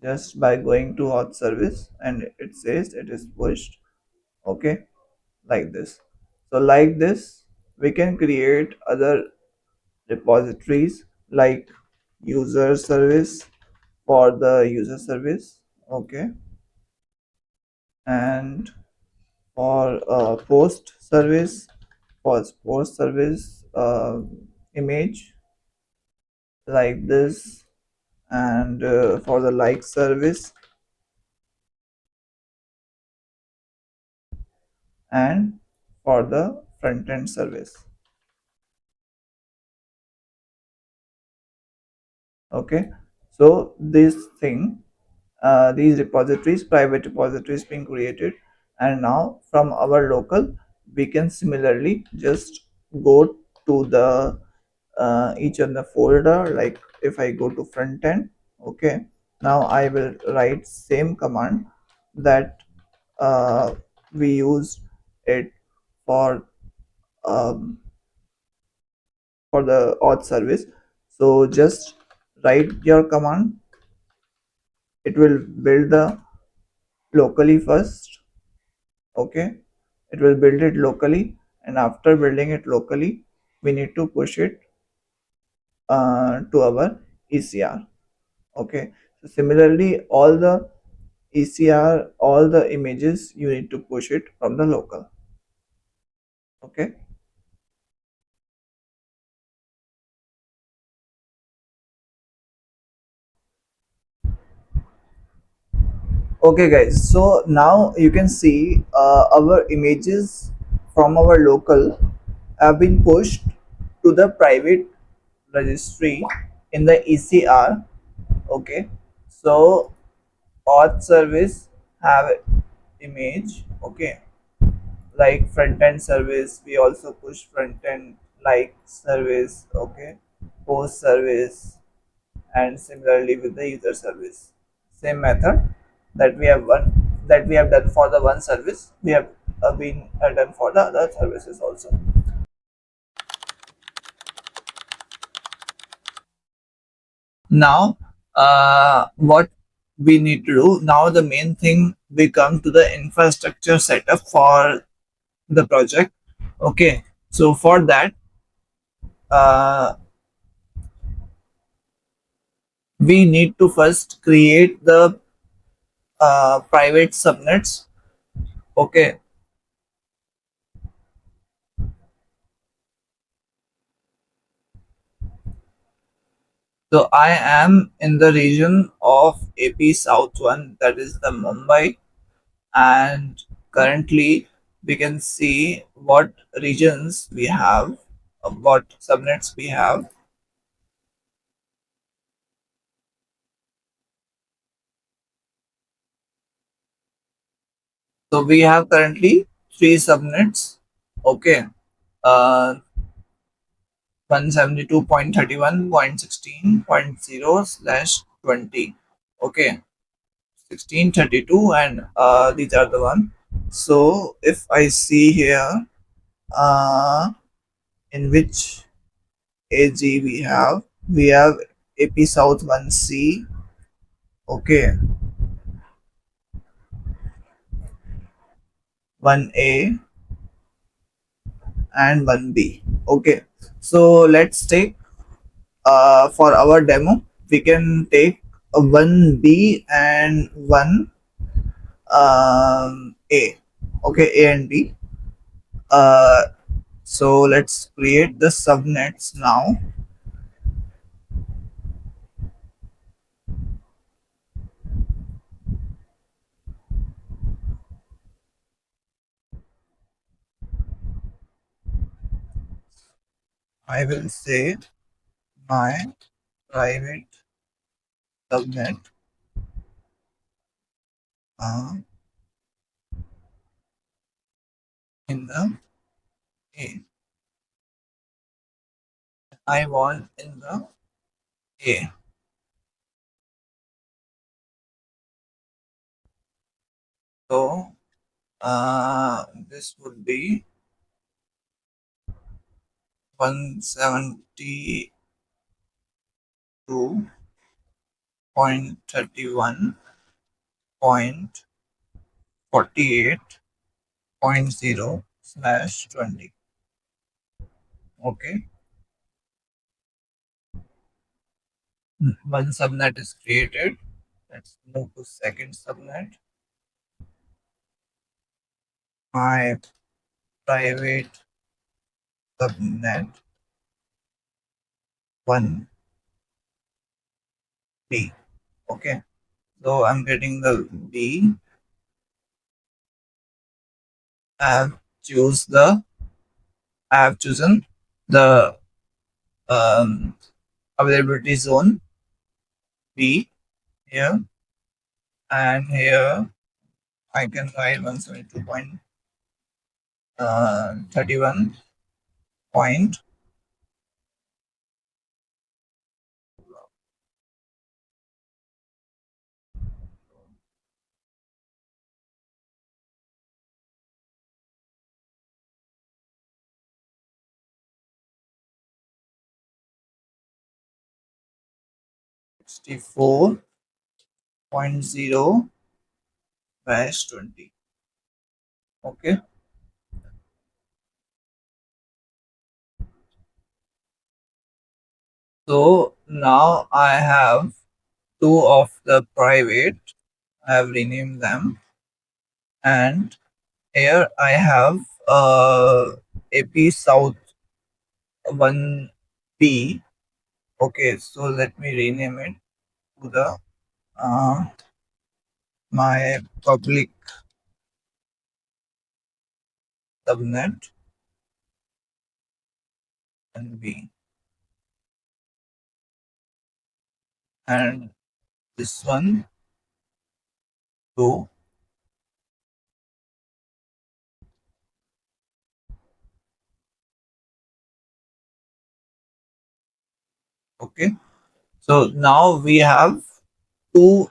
S2: just by going to auth service, and it says it is pushed. Okay, like this. So like this we can create other repositories like user service for the user service. Okay, and for post service, for post service image like this, and for the like service, and for the front end service. Okay, so this thing, these repositories, private repositories being created, and now from our local we can similarly just go to the each of the folder. Like if I go to front end, okay, now I will write same command that we use it for um, for the auth service. So just write your command. It will build the locally first. Okay, it will build it locally, and after building it locally we need to push it to our ECR. Okay, so similarly all the ECR, all the images you need to push it from the local. Okay, okay guys, so now you can see our images from our local have been pushed to the private registry in the ECR. Okay, so auth service have image. Okay, like front end service we also push front end like service. Okay, post service, and similarly with the user service, same method that we have done for the one service, we have been done for the other services also. Now what we need to do now, the main thing, we come to the infrastructure setup for the project. Okay, so for that uh, we need to first create the private subnets. Okay, So I am in the region of AP South 1, that is the Mumbai, and currently we can see what regions we have, what subnets we have. So we have currently three subnets. Okay. Uh, 172.31.16.0/20. Okay. 1632, and these are the one. So if I see here, uh, in which AG we have AP South 1C, okay, 1A and 1B. Okay, so let's take, for our demo we can take a 1B and 1 A. Okay, A and B. Uh, so let's create the subnets now. I will say my private subnet, uh, in the A. I want in the A. So this would be 172.31.48.0/20. Okay, one subnet is created. Let's move to second subnet. My private subnet 1B. Okay, so I'm getting the B. I have choose the I have chosen the um, availability zone B here, and here I can write 172.31 64.0/20. Okay, so now I have two of the private. I have renamed them, and here I have AP South 1B. Okay, so let me rename it to the uh, my public subnet and B, and this one to. Okay, so now we have two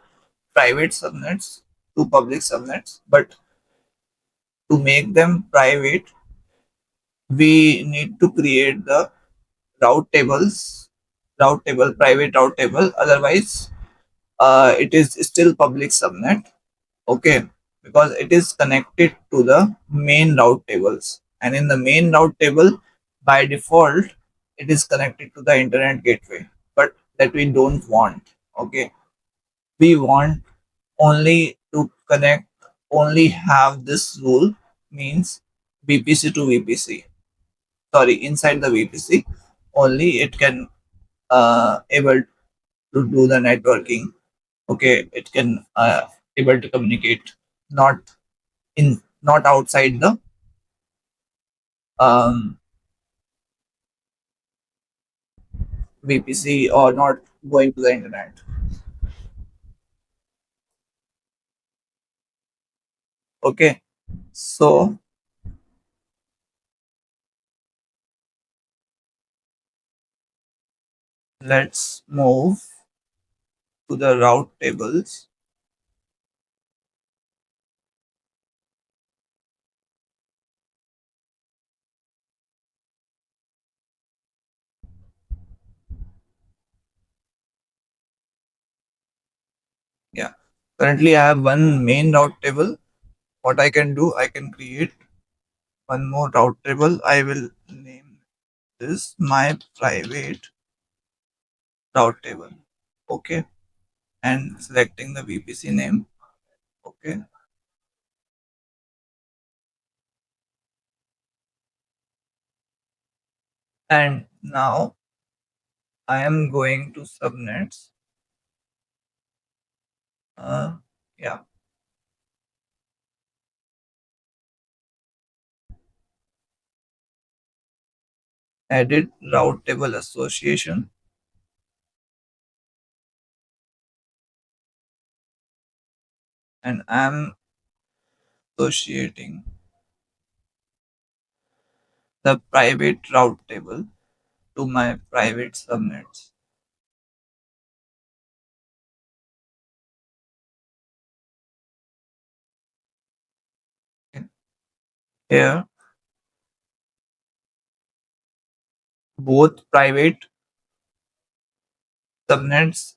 S2: private subnets, two public subnets, but to make them private, we need to create the route tables, route table, private route table. Otherwise, it is still public subnet. Okay, because it is connected to the main route tables, and in the main route table, by default, it is connected to the internet gateway. But that we don't want. Okay, we want only to connect, only have this rule, means VPC to VPC. Sorry, inside the VPC only it can able.
S1: to do the networking. Okay, it can able to communicate not not outside the um, VPC or not going to the internet. Okay, so let's move to the route tables. Yeah, currently I have one main route table. What I can do, I can create one more route table. I will name this my private route table. Okay, and selecting the VPC name. Okay, and now I am going to subnets. Uh, yeah, edit route table association, and I'm associating the private route table to my private subnets. Okay. Here, both private subnets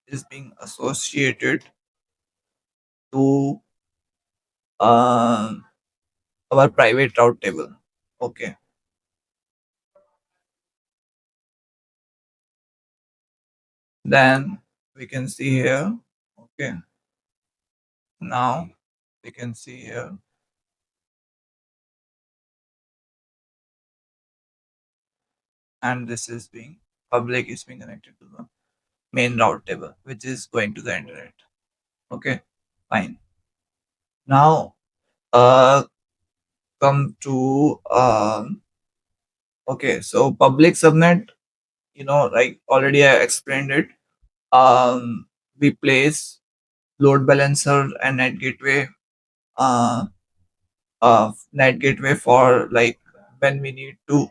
S1: is being associated to uh, our private route table. Okay, then we can see here. Okay, now we can see here, and this is being public is being connected to the main route table, which is going to the internet. Okay, fine. Now, come to okay. So public subnet, like already I explained it. We place load balancer and net gateway. Uh, Net gateway for like when we need to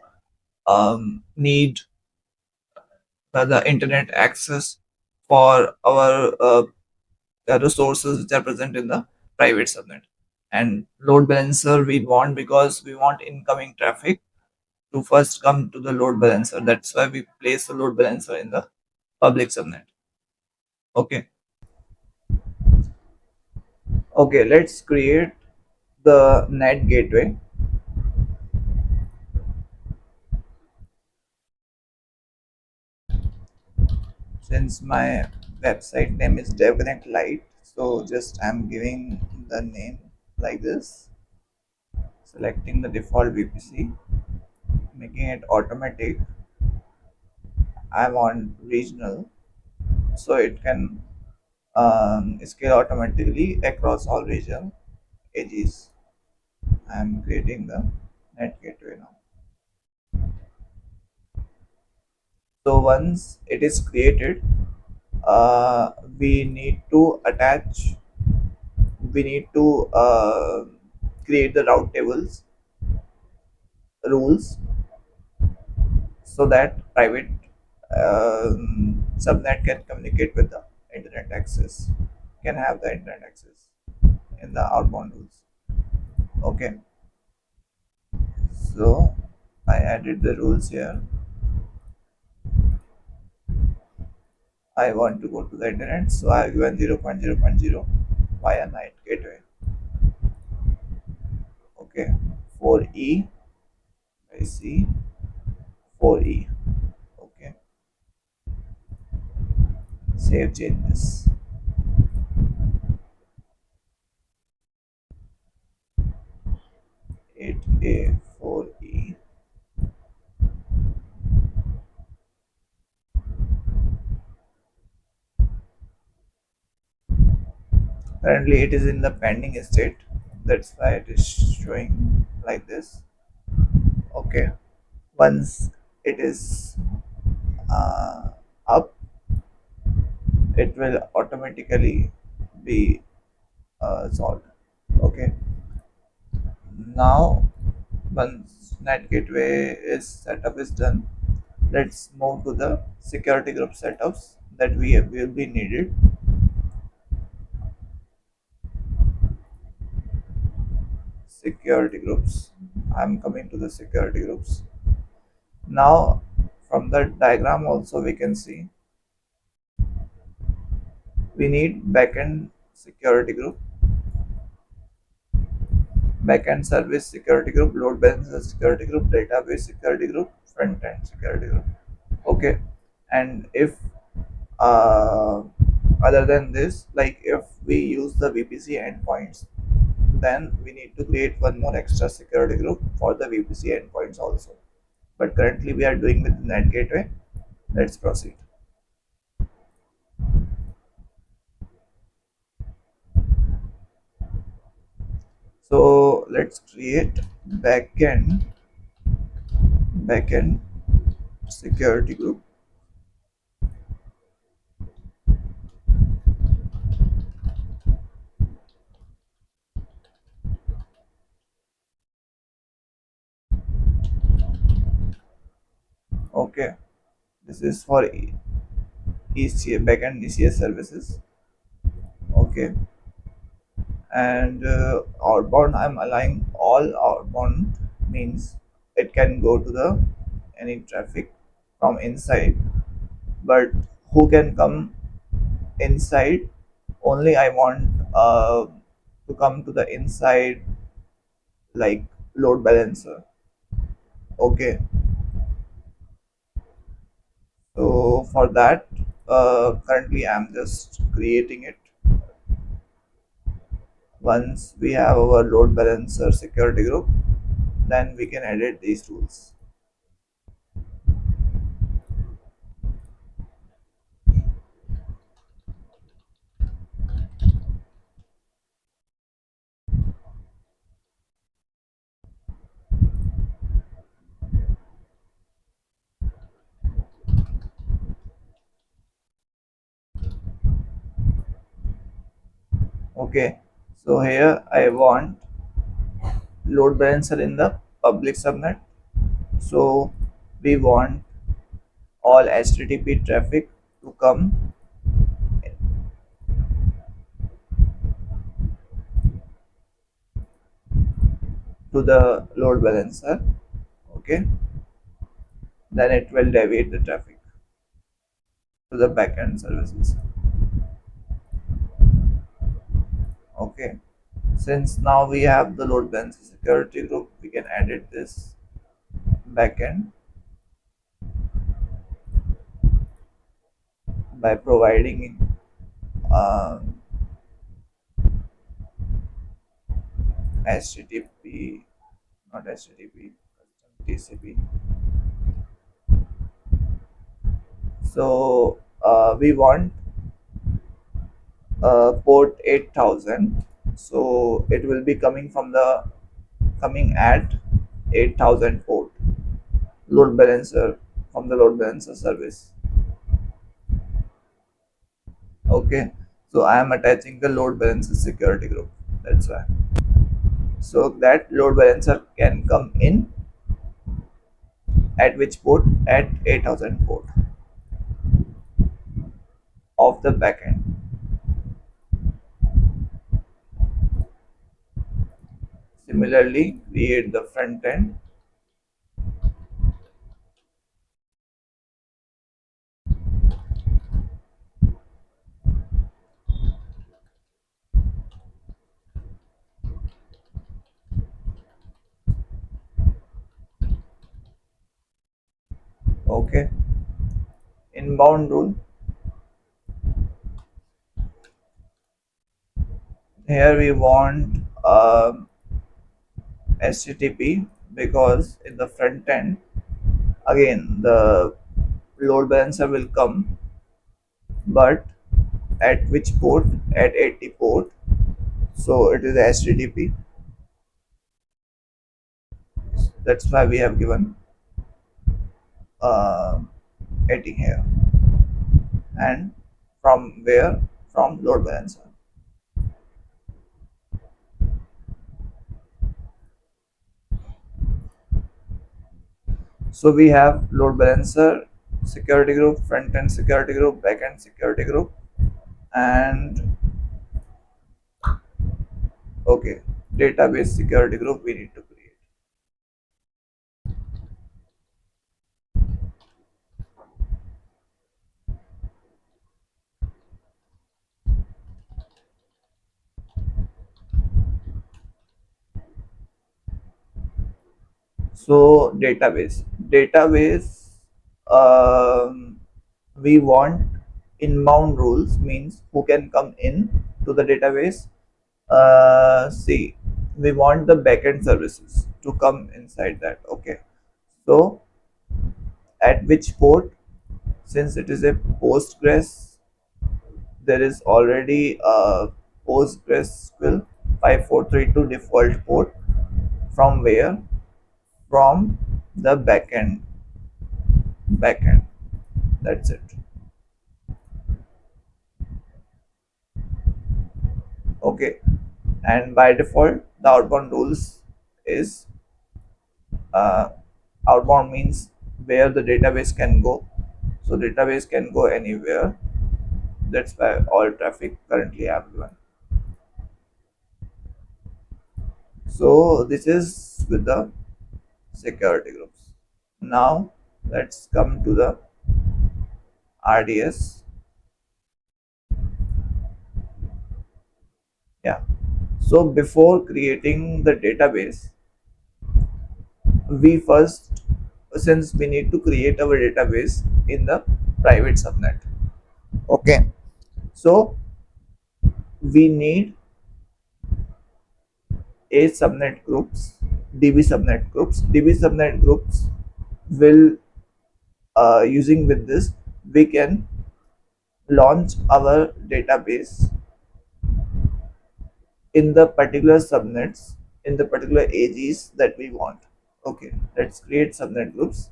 S1: need the internet access for our the resources which are present in the private subnet. And load balancer we want because we want incoming traffic to first come to the load balancer. That's why we place the load balancer in the public subnet. Okay. Okay, let's create the NAT gateway. Since my website name is DevConnect Lite, so just I'm giving the name like this, selecting the default VPC, making it automatic. I'm on regional, so it can scale automatically across all region edges. I'm creating the NAT gateway now. So once it is created, uh, we need to attach we need to create the route tables rules so that private subnet can communicate with the internet access, can have the internet access in the outbound rules. Okay, so I added the rules here. I want to go to the internet, so I have given 0.0.0 via night gateway. Okay, 4E, I see 4E. Okay, save changes. 8A 4E.
S2: Currently it is in the pending state, that's why it is showing like this. Okay, once it is uh, up, it will automatically be solved. Okay, now once NAT gateway is setup is done, let's move to the security group setups that we will be needed. Security groups, I'm coming to the security groups now. From the diagram also we can see we need backend security group, backend service security group, load balancer security group, database security group, front end security group. Okay, and if uh, other than this, like if we use the VPC endpoints, then we need to create one more extra security group for the VPC endpoints also. But currently we are doing with NAT gateway. Let's proceed. So let's create backend security group. Okay, this is for ECS backend ECS services. Okay, and outbound, I'm allowing all outbound, means it can go to the any traffic from inside, but who can come inside? Only I want to come to the inside, like load balancer. Okay, so for that, currently I'm just creating it. Once we have our load balancer security group, then we can edit these rules. Okay, so here I want load balancer in the public subnet. So we want all HTTP traffic to come to the load balancer. Okay, then it will deviate the traffic to the backend services. Okay, since now we have the load balancer security group, we can edit this backend by providing uh, HTTP, not HTTP, TCP. So we want port 8000. So it will be coming at 8000 port load balancer from the load balancer service. Okay, so I am attaching the load balancer security group. That's why. So that load balancer can come in at which port? At 8000 port of the backend. Similarly, create the front end. Okay, inbound rule. Here we want HTTP, because in the front end, again the load balancer will come, but at which port? At 80 port. So it is HTTP. That's why we have given uh, 18 here. And from where? From load balancer. So we have load balancer security group, front end security group, backend security group, and okay, database security group we need to create. So database, um, we want inbound rules, means who can come in to the database. See, we want the backend services to come inside that. Okay, so at which port? Since it is a Postgres, there is already a PostgreSQL 5432 default port. From where? From the backend. That's it. Okay, and by default the outbound rules is uh, outbound means where the database can go. So database can go anywhere. That's why all traffic currently I have given. So this is with the security groups. Now let's come to the RDS. Yeah. So before creating the database, we first, since we need to create our database in the private subnet. Okay. So we need a subnet groups, DB subnet groups. DB subnet groups will, using with this, we can launch our database in the particular subnets, in the particular AGs that we want. Okay, let's create subnet groups.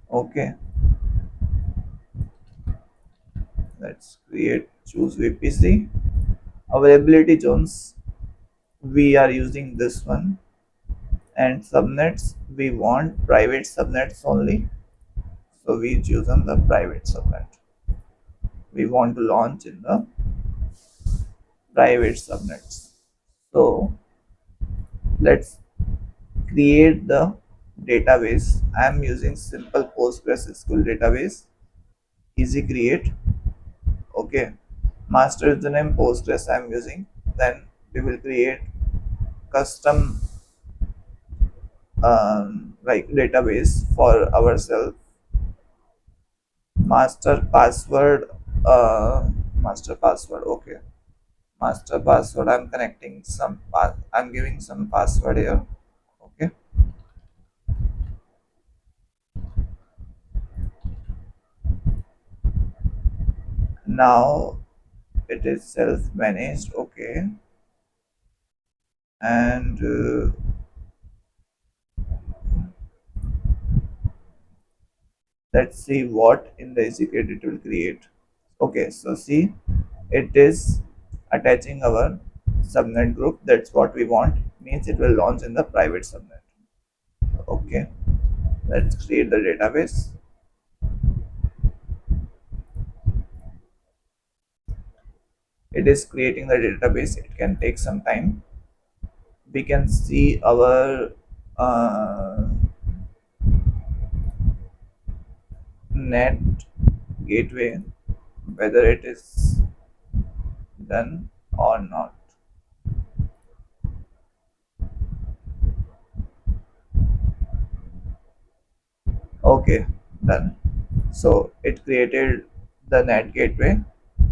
S2: Okay, let's create, choose VPC. Availability zones, we are using this one, and subnets, we want private subnets only. So we choose on the private subnet. We want to launch in the private subnets. So let's create the database. I am using simple PostgreSQL database, easy create. Okay, master is the name Postgres I am using. Then we will create custom like database for ourselves. Master password, master password. Okay, master password. I'm connecting some. I'm giving some password here. Okay. Now it is self managed. Okay, and let's see what in the secret it will create. Okay, so see, it is attaching our subnet group. That's what we want. Means it will launch in the private subnet. Okay, let's create the database. It is creating the database. It can take some time. We can see our NAT gateway, whether it is done or not. Okay, done. So it created the NAT gateway,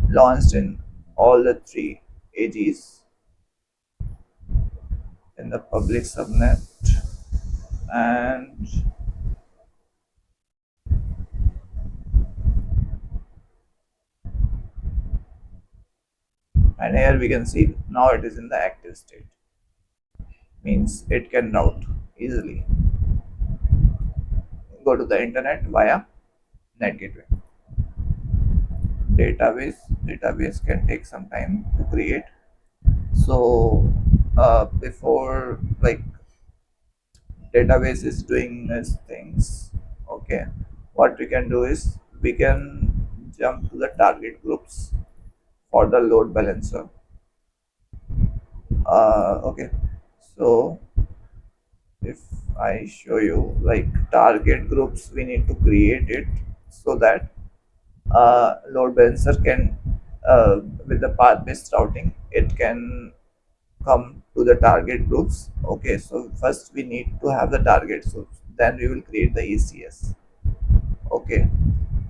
S2: launched in all the three AGs in the public subnet, and here we can see now it is in the active state, means it can route easily, go to the internet via NAT gateway. Database can take some time to create. So before like database is doing its things, okay, what we can do is we can jump to the target groups for the load balancer. Okay, so if I show you like target groups, we need to create it so that load balancer can with the path based routing it can come to the target groups. Okay, so first we need to have the target groups, then we will create the ECS. Okay,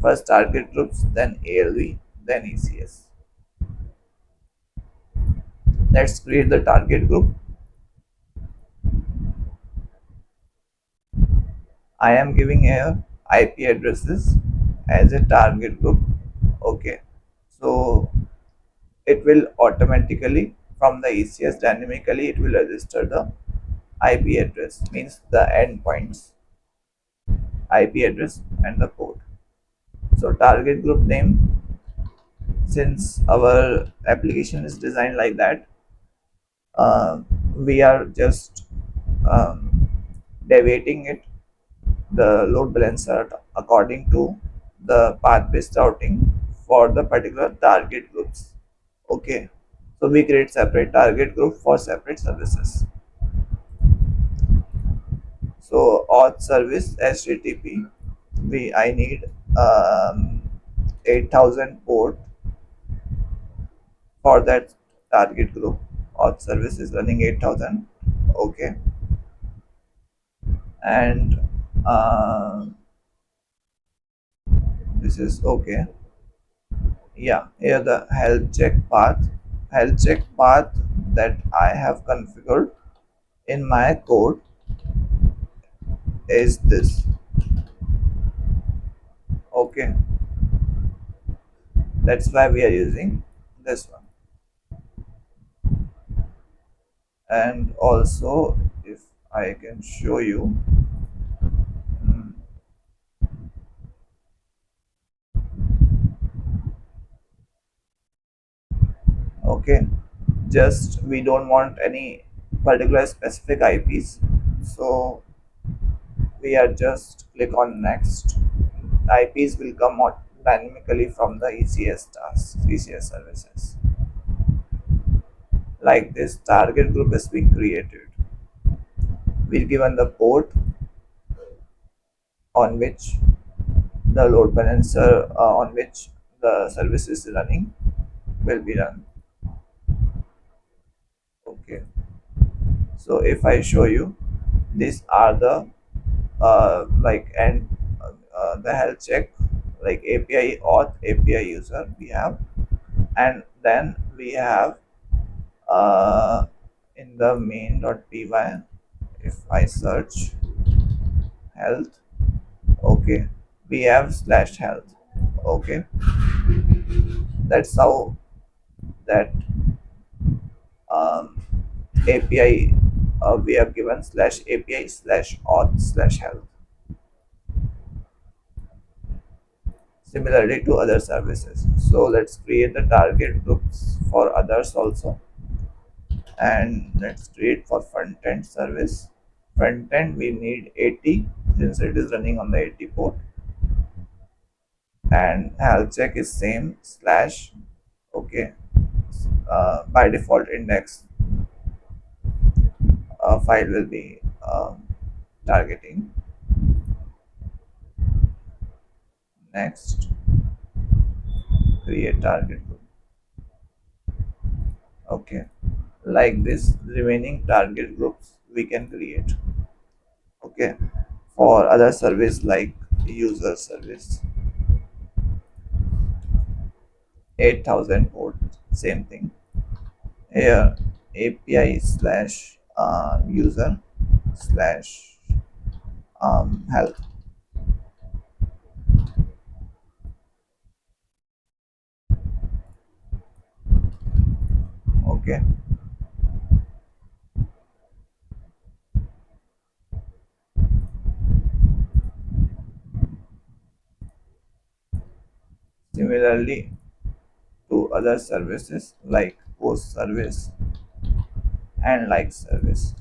S2: first target groups, then ALB, then ECS. Let's create the target group. I am giving here IP addresses as a target group. Okay, so it will automatically from the ECS dynamically it will register the IP address, means the endpoints IP address and the port. So target group name, since our application is designed like that, we are just um, deviating it, the load balancer, according to the path based routing for the particular target groups. Okay, so we create separate target group for separate services. So auth service HTTP, I need 8000 port for that target group. Auth service is running 8000. Okay, and uh, this is okay. Yeah, here the health check path that I have configured in my code is this. Okay, that's why we are using this one. And also if I can show you, mm, okay, just we don't want any particular specific IPs, so we are just click on next. IPs will come out dynamically from the ECS tasks, ECS services. Like this target group has been created. We're given the port on which the load balancer on which the service is running will be run. Okay, so if I show you, these are the like and the health check, like API auth, API user we have, and then we have uh, in the main.py, if I search health, okay, we have slash health. Okay, that's how that um, API we have given slash API slash auth slash health. Similarly to other services. So let's create the target groups for others also. And let's create for front end service. Front end we need 80 since it is running on the 80 port. And health check is same slash, okay. By default index file will be targeting. Next, create target group. Okay, like this remaining target groups we can create. Okay, for other service like user service. 8000 port, same thing. Here API slash user slash health. Okay, similarly to other services like post service and like service.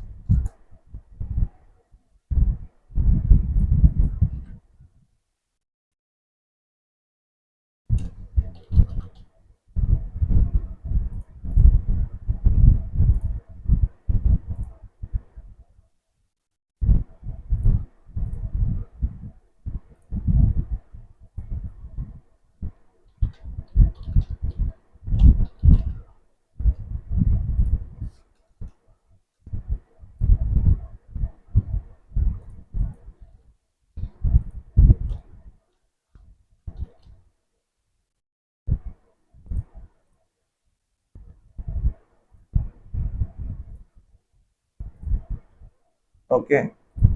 S2: Okay,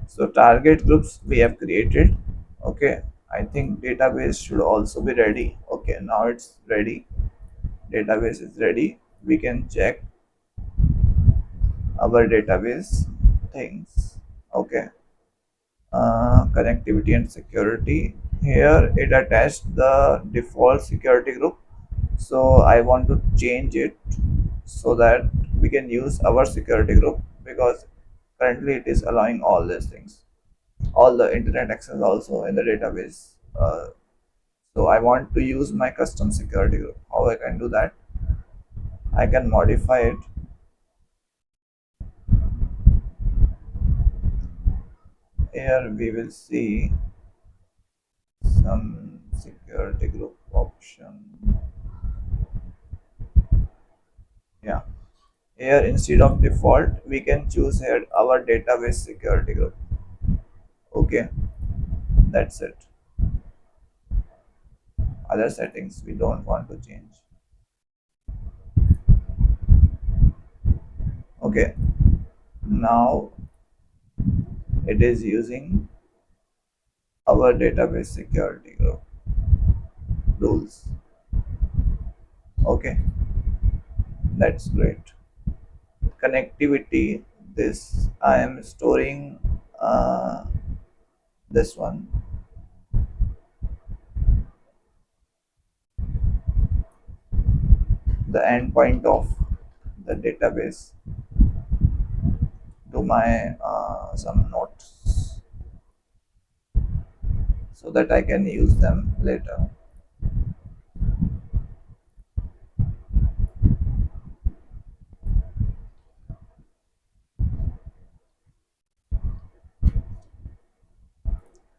S2: so target groups we have created. Okay, I think database should also be ready. Okay, now it's ready. Database is ready. We can check our database things. Okay, connectivity and security. Here it attached the default security group, so I want to change it so that we can use our security group, because currently it is allowing all these things, all the internet access also in the database. So I want to use my custom security group. How I can do that? I can modify it. Here we will see some security group option. Yeah, here instead of default we can choose here our database security group. Okay, that's it. Other settings we don't want to change. Okay, now it is using our database security group rules. Okay, that's great. Connectivity, this I am storing this one, the endpoint of the database, to my some notes so that I can use them later.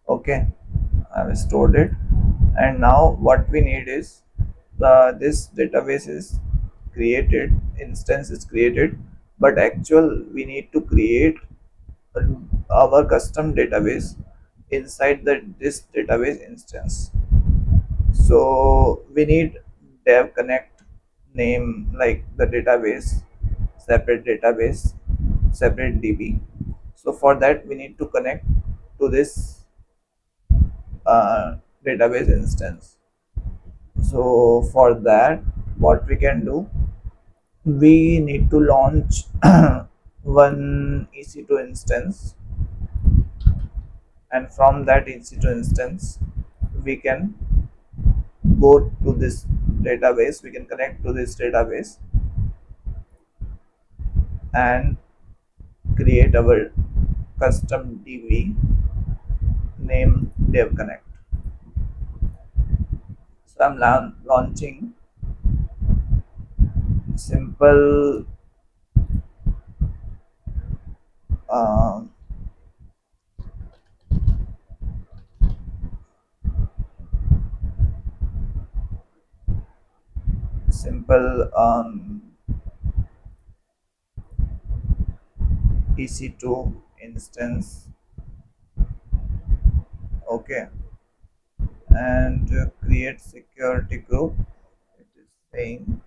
S2: Okay, I've stored it, and now what we need is this database is created, instance is created, but actual we need to create our custom database inside this database instance. So we need dev connect name, like the database, separate DB. So for that we need to connect to this database instance. So for that, what we can do, we need to launch one EC2 instance, and from that EC2 instance we can go to this database, we can connect to this database and create our custom DB named dev connect. So I'm launching simple uh, simple EC2 instance. Okay, and create security group. It is saying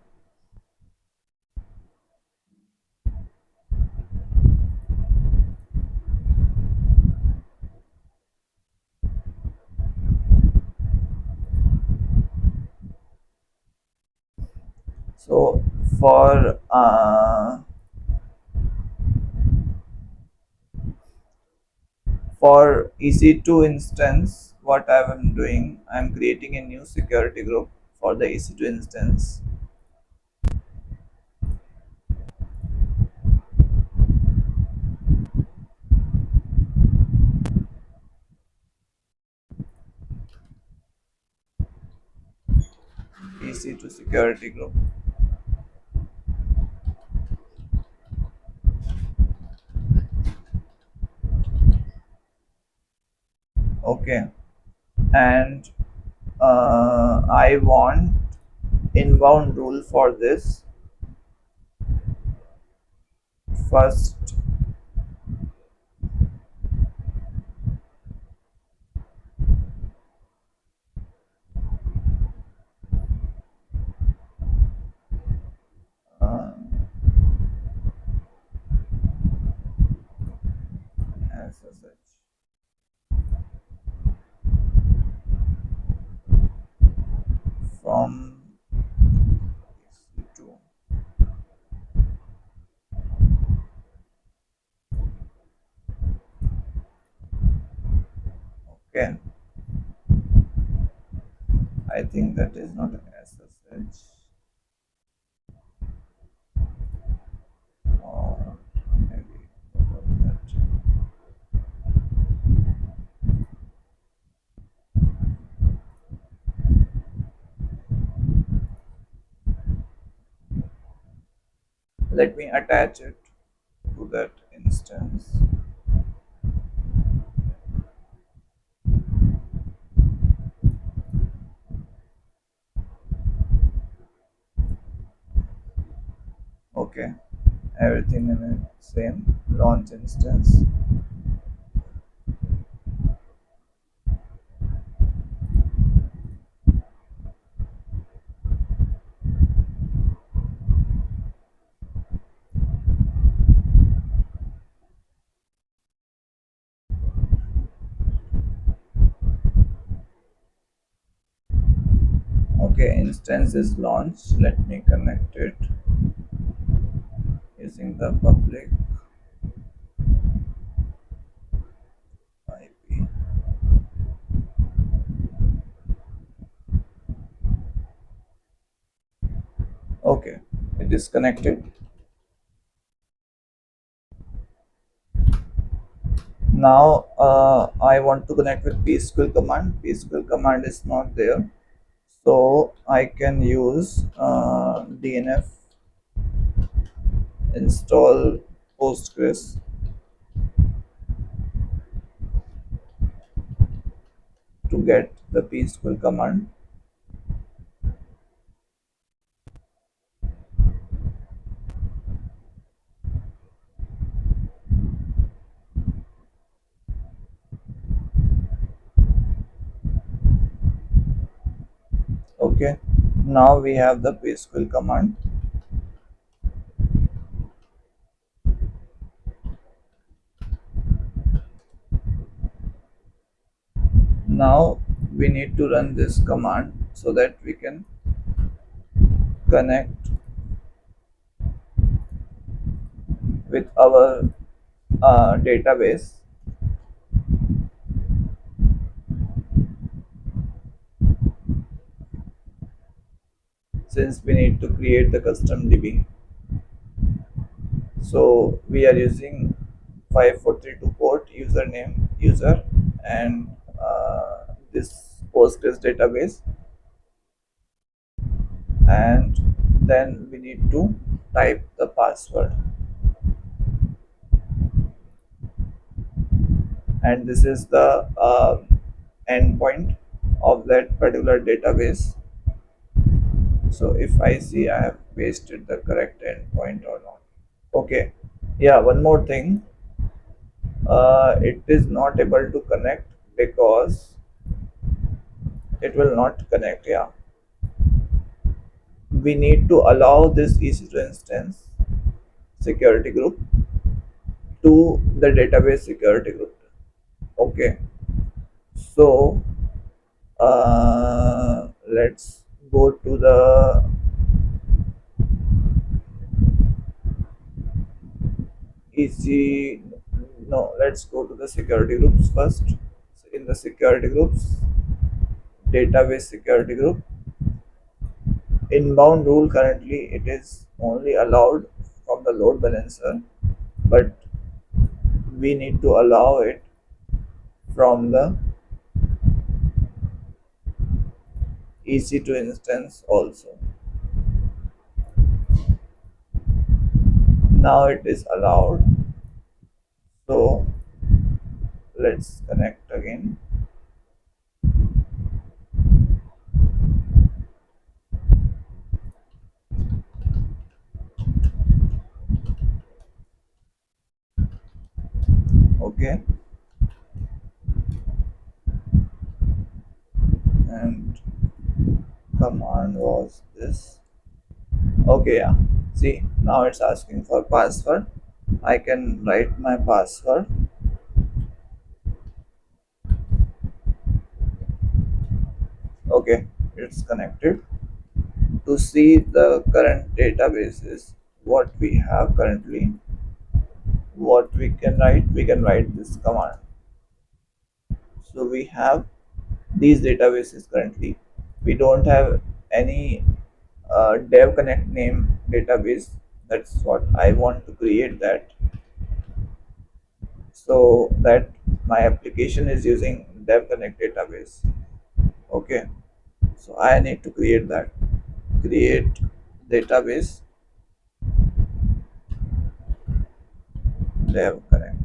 S2: so for EC2 instance, what I am doing, I am creating a new security group for the EC2 instance. EC2 security group. Okay, and I want inbound rule for this. First, uh, SSH from EC2. Okay, I think that is not SSH or maybe what was that? Let me attach it to that instance. Okay, everything in the same launch instance. Okay, instance is launched. Let me connect it using the public IP. Okay, it is connected. Now I want to connect with psql command. Psql command is not there, so I can use dnf install postgres to get the psql command. Okay, now we have the psql command. Now we need to run this command so that we can connect with our database. Since we need to create the custom DB, so we are using 5432 port, username user, and this Postgres database, and then we need to type the password, and this is the endpoint of that particular database. So if I see I have pasted the correct endpoint or not. Okay, yeah, one more thing, it is not able to connect because it will not connect, yeah, we need to allow this EC2 instance security group to the database security group. Okay, so let's go to the EC. No, let's go to the security groups first. In the security groups, database security group, inbound rule currently it is only allowed from the load balancer, but we need to allow it from the EC2 instance also. Now it is allowed. So let's connect again. Okay, and command was this. Okay, yeah. See, now it's asking for password. I can write my password. Okay, it's connected. To see the current databases, what we have currently, what we can write this command. So we have these databases currently. We don't have any dev connect name database. That's what I want to create that, so that my application is using dev connect database. Okay, so I need to create that. Create database dev connect.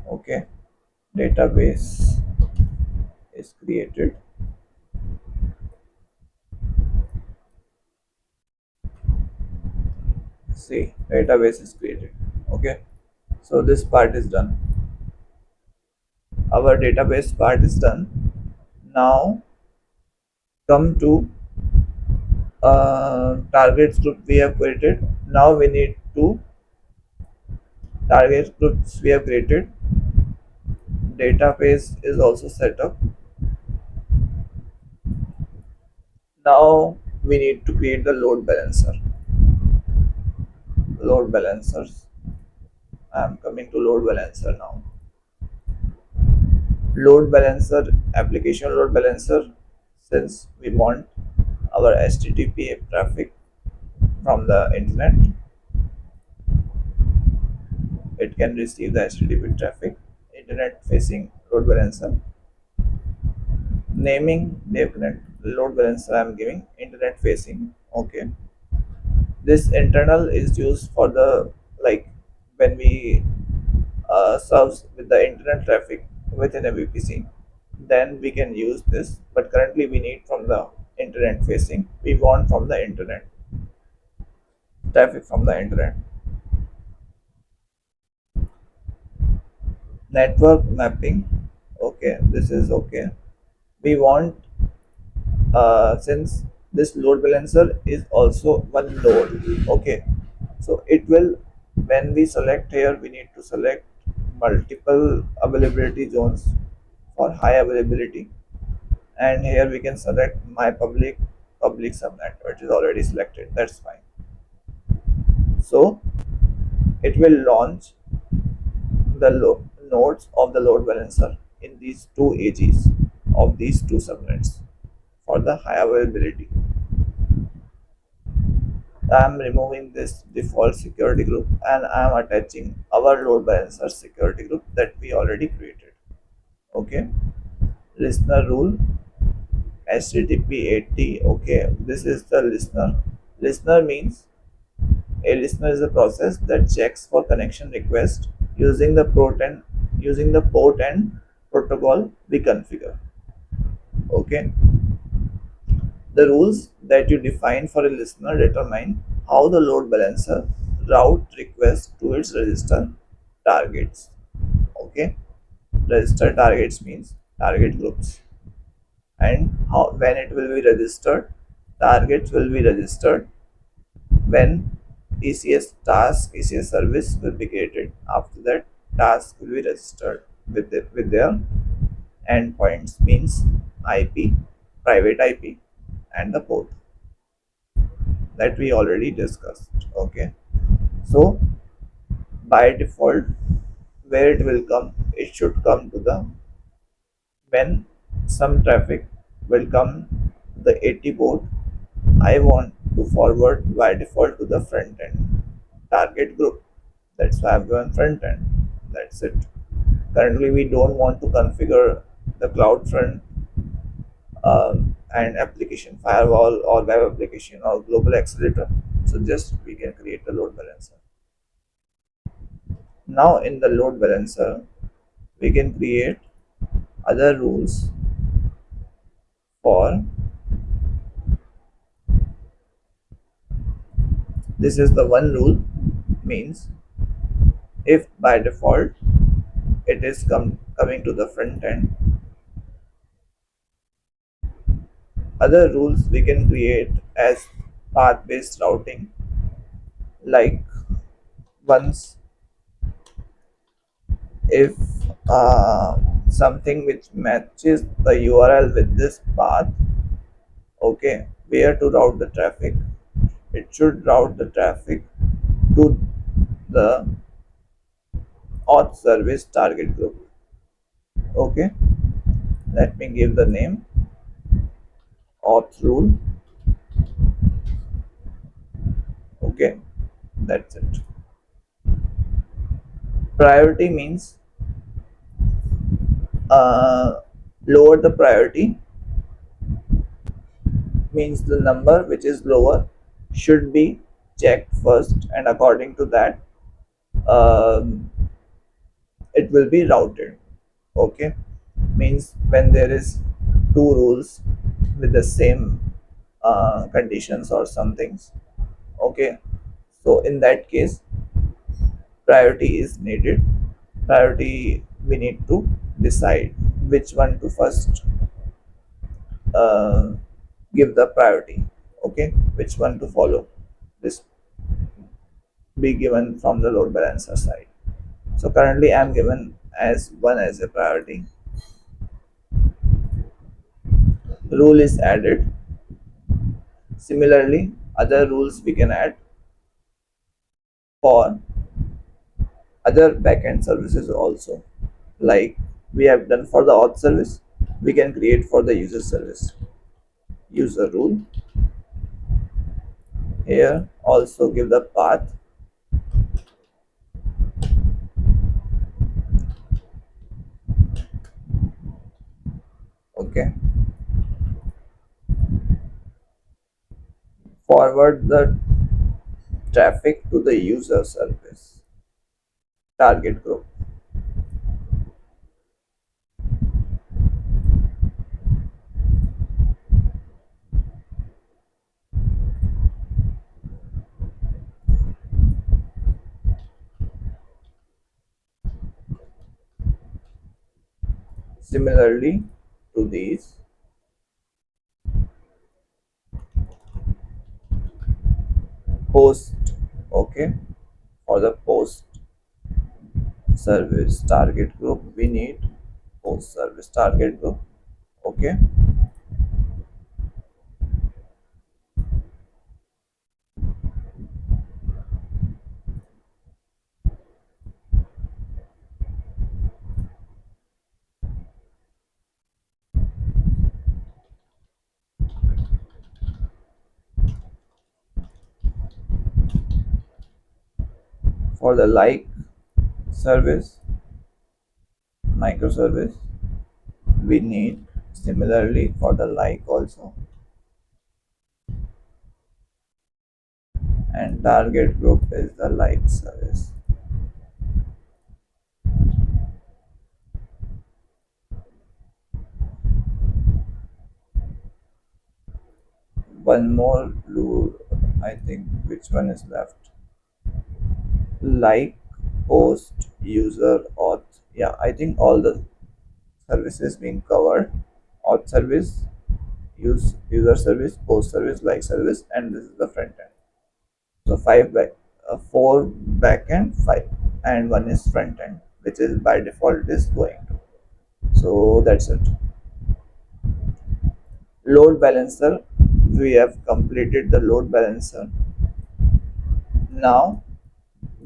S2: Okay, database is created. See, database is created. Okay, so this part is done. Our database part is done. Now come to targets group we have created. Now we need to target groups we have created. Database is also set up. Now we need to create the load balancer. Load balancers. I am coming to load balancer now. Load balancer, application load balancer, since we want our HTTP traffic from the internet, it can receive the HTTP traffic. Internet facing load balancer. Naming definite load balancer I am giving internet facing. Okay, this internal is used for the, like, when we serves with the internet traffic within a VPC, then we can use this. But currently we need from the internet facing. We want from the internet traffic from the internet. Network mapping. Okay, this is okay. We want since this load balancer is also one node. Okay, so it will, when we select here, we need to select multiple availability zones for high availability, and here we can select my public subnet, which is already selected. That's fine. So it will launch the nodes of the load balancer in these two AGs of these two subnets for the high availability. I am removing this default security group and I am attaching our load balancer security group that we already created. Okay, listener rule HTTP 80. Okay, this is the listener. Listener means a listener is a process that checks for connection request using the port and protocol we configure. Okay, the rules that you define for a listener determine how the load balancer route request to its register targets. Okay, Register targets means target groups, and how when it will be registered. Targets will be registered when ECS task, ECS service will be created. After that, task will be registered with their endpoints means IP, private IP, and the port that we already discussed. Okay, so by default, where it will come, it should come to the when some traffic will come the 80 port. I want to forward by default to the front end target group. That's why I've given front end. That's it. Currently, we don't want to configure the CloudFront and application firewall or web application or global accelerator. So just we can create the load balancer. Now in the load balancer, we can create other rules for this is the one rule means if by default it is coming to the front end, other rules we can create as path based routing, like once if uh, something which matches the URL with this path, okay, where to route the traffic, it should route the traffic to the auth service target group. Okay, let me give the name auth rule. Okay, that's it. Priority means uh, lower the priority means the number which is lower should be checked first, and according to that um, it will be routed. Okay, means when there is two rules with the same conditions or some things. Okay, so in that case priority is needed. Priority, we need to decide which one to first uh, give the priority. Okay, which one to follow, this be given from the load balancer side. So currently I'm given as one as a priority. Rule is added. Similarly, other rules we can add for other backend services also. Like we have done for the auth service, we can create for the user service. User rule here also give the path. Okay, forward the traffic to the user service target group. Similarly to these, post. Okay, for the post service target group we need post service target group. Okay, for the like service microservice we need similarly for the like also, and target group is the like service. One more rule, I think, which one is left? Like, post, user, auth. Yeah, I think all the services being covered: auth service, user service, post service, like service, and this is the front end. So four backend, five, and one is front end, which is by default is going to. So that's it. Load balancer. We have completed the load balancer. Now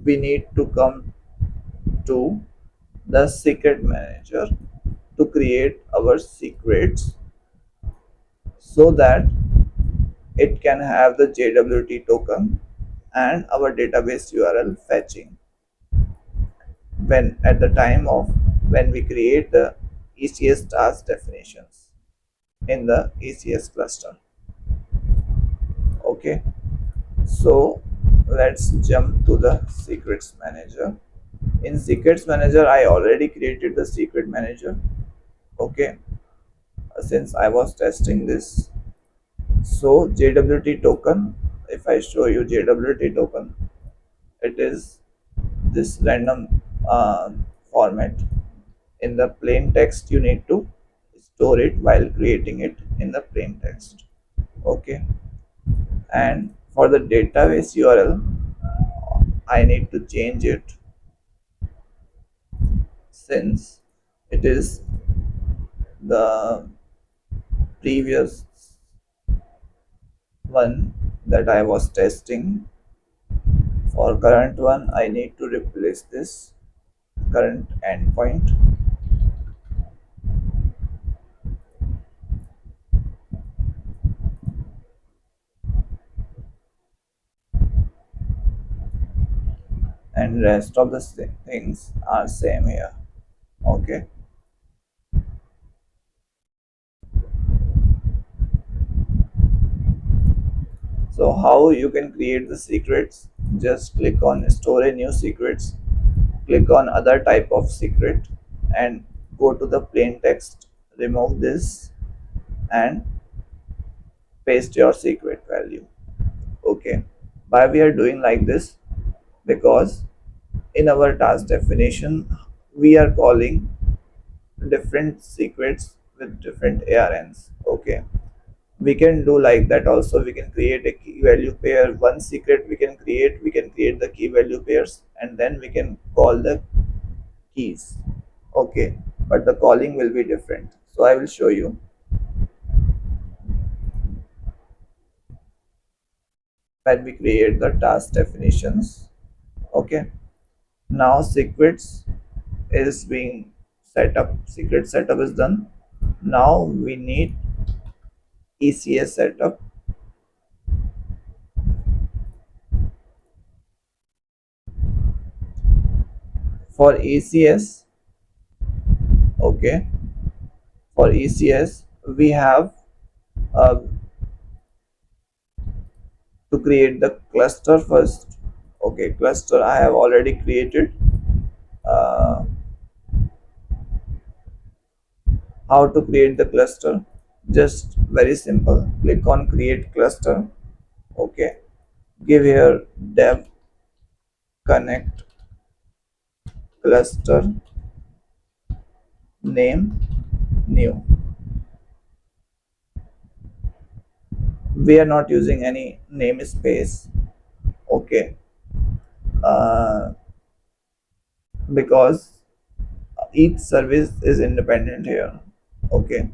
S2: we need to come to the secret manager to create our secrets so that it can have the JWT token and our database URL fetching when at the time of when we create the ECS task definitions in the ECS cluster. Okay, so let's jump to the secrets manager. In secrets manager, I already created the secret manager. Okay, since I was testing this. So JWT token, if I show you JWT token, it is this random format. In the plain text, you need to store it while creating it in the plain text. Okay, and for the database URL, I need to change it since it is the previous one that I was testing. For current one, I need to replace this current endpoint and rest of the things are same here. Okay, so how you can create the secrets? Just click on store a new secrets, click on other type of secret, and go to the plain text, remove this, and paste your secret value. Okay, why we are doing like this? Because in our task definition we are calling different secrets with different ARNs. Okay, we can do like that also. We can create a key value pair. One secret we can create the key value pairs, and then we can call the keys. Okay, but the calling will be different, so I will show you when we create the task definitions. Okay, now secrets is being set up, secret setup is done. Now we need ECS setup. For ECS, okay, for ECS we have uh, to create the cluster first. Okay, cluster I have already created. uh, how to create the cluster? Just very simple, click on create cluster. Okay, give here dev connect cluster name new. We are not using any namespace. Okay, uh, because each service is independent here. Okay,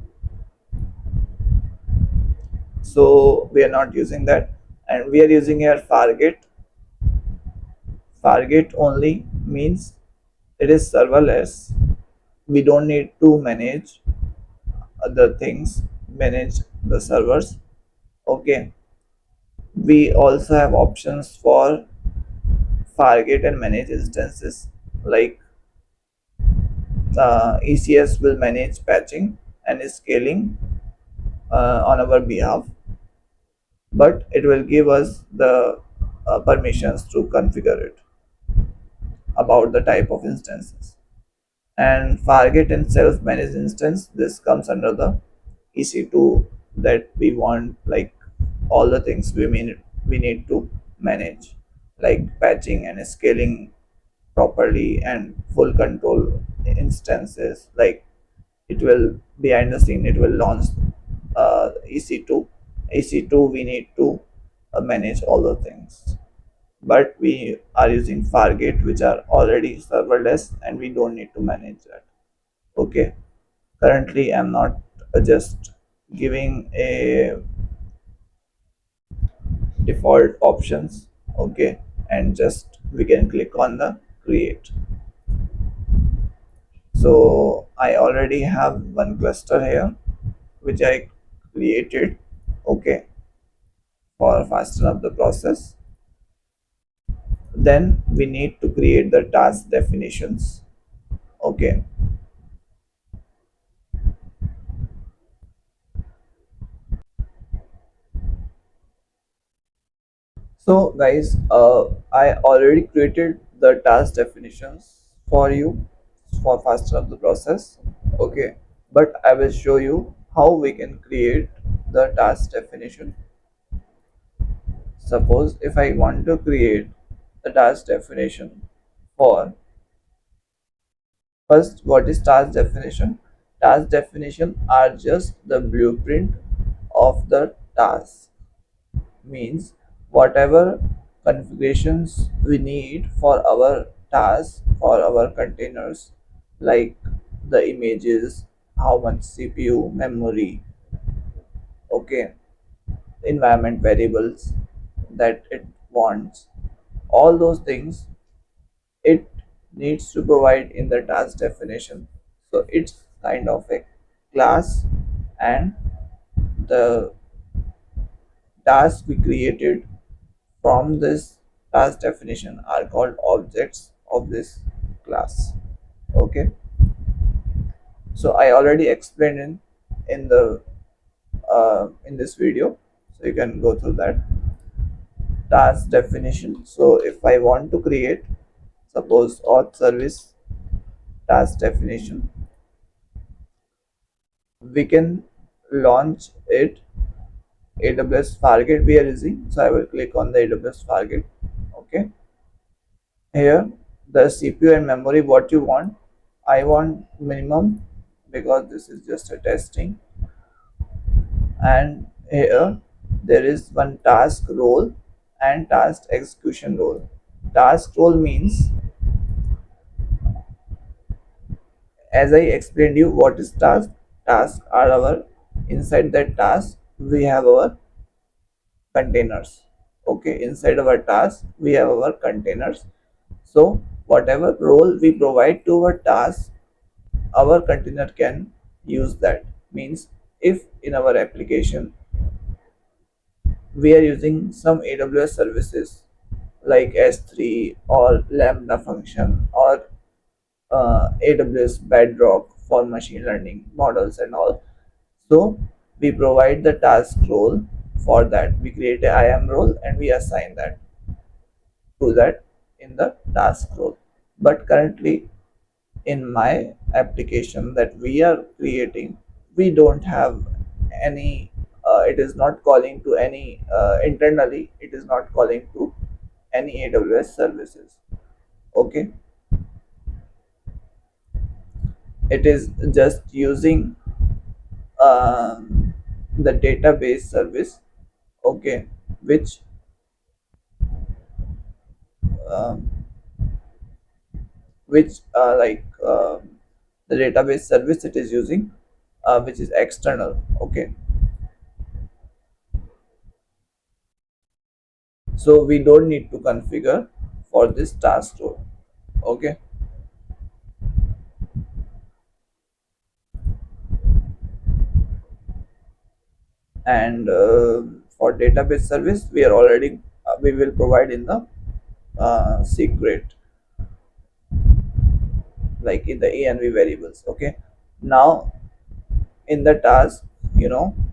S2: so we are not using that, and we are using here Fargate. Fargate only means it is serverless. We don't need to manage other things, manage the servers. Okay, we also have options for Fargate and manage instances, like ECS will manage patching and scaling on our behalf, but it will give us the permissions to configure it about the type of instances. And Fargate and self-managed instance, this comes under the EC2, that we want like all the things we need to manage, like patching and scaling properly and full control instances, like it will behind the scene it will launch EC2. EC2 we need to manage all the things, but we are using Fargate which are already serverless and we don't need to manage that. Okay, currently I'm not just giving a default options. Okay, and just we can click on the create. So I already have one cluster here which I created, okay, for fasten up the process. Then we need to create the task definitions. Okay, so guys, I already created the task definitions for you for fasten up the process. Okay, but I will show you how we can create the task definition. Suppose if I want to create the task definition for first, what is task definition? Task definition are just the blueprint of the task. Means whatever configurations we need for our task, for our containers, like the images, how much CPU, memory, okay, environment variables that it wants, all those things it needs to provide in the task definition. So it's kind of a class, and the tasks we created from this task definition are called objects of this class. Okay, so I already explained in the in this video, so you can go through that task definition. So if I want to create, suppose auth service task definition, we can launch it. AWS Fargate we are using, so I will click on the AWS Fargate. Okay, here the CPU and memory what you want. I want minimum because this is just a testing, and here there is one task role and task execution role. Task role means, as I explained you what is task. Tasks are our, inside that task we have our containers. Okay, inside our task we have our containers. So whatever role we provide to our task, our container can use that. Means if in our application we are using some AWS services like S3 or Lambda function or AWS Bedrock for machine learning models and all. So we provide the task role for that. We create a IAM role and we assign that to that in the task role. But currently in my application that we are creating, we don't have any. It is not calling to any internally. It is not calling to any AWS services. Okay, it is just using the database service. Okay, which um, the database service it is using, which is external. Okay, so we don't need to configure for this task role. Okay, and for database service we are already we will provide in the secret, like in the env variables. Okay, now in the task,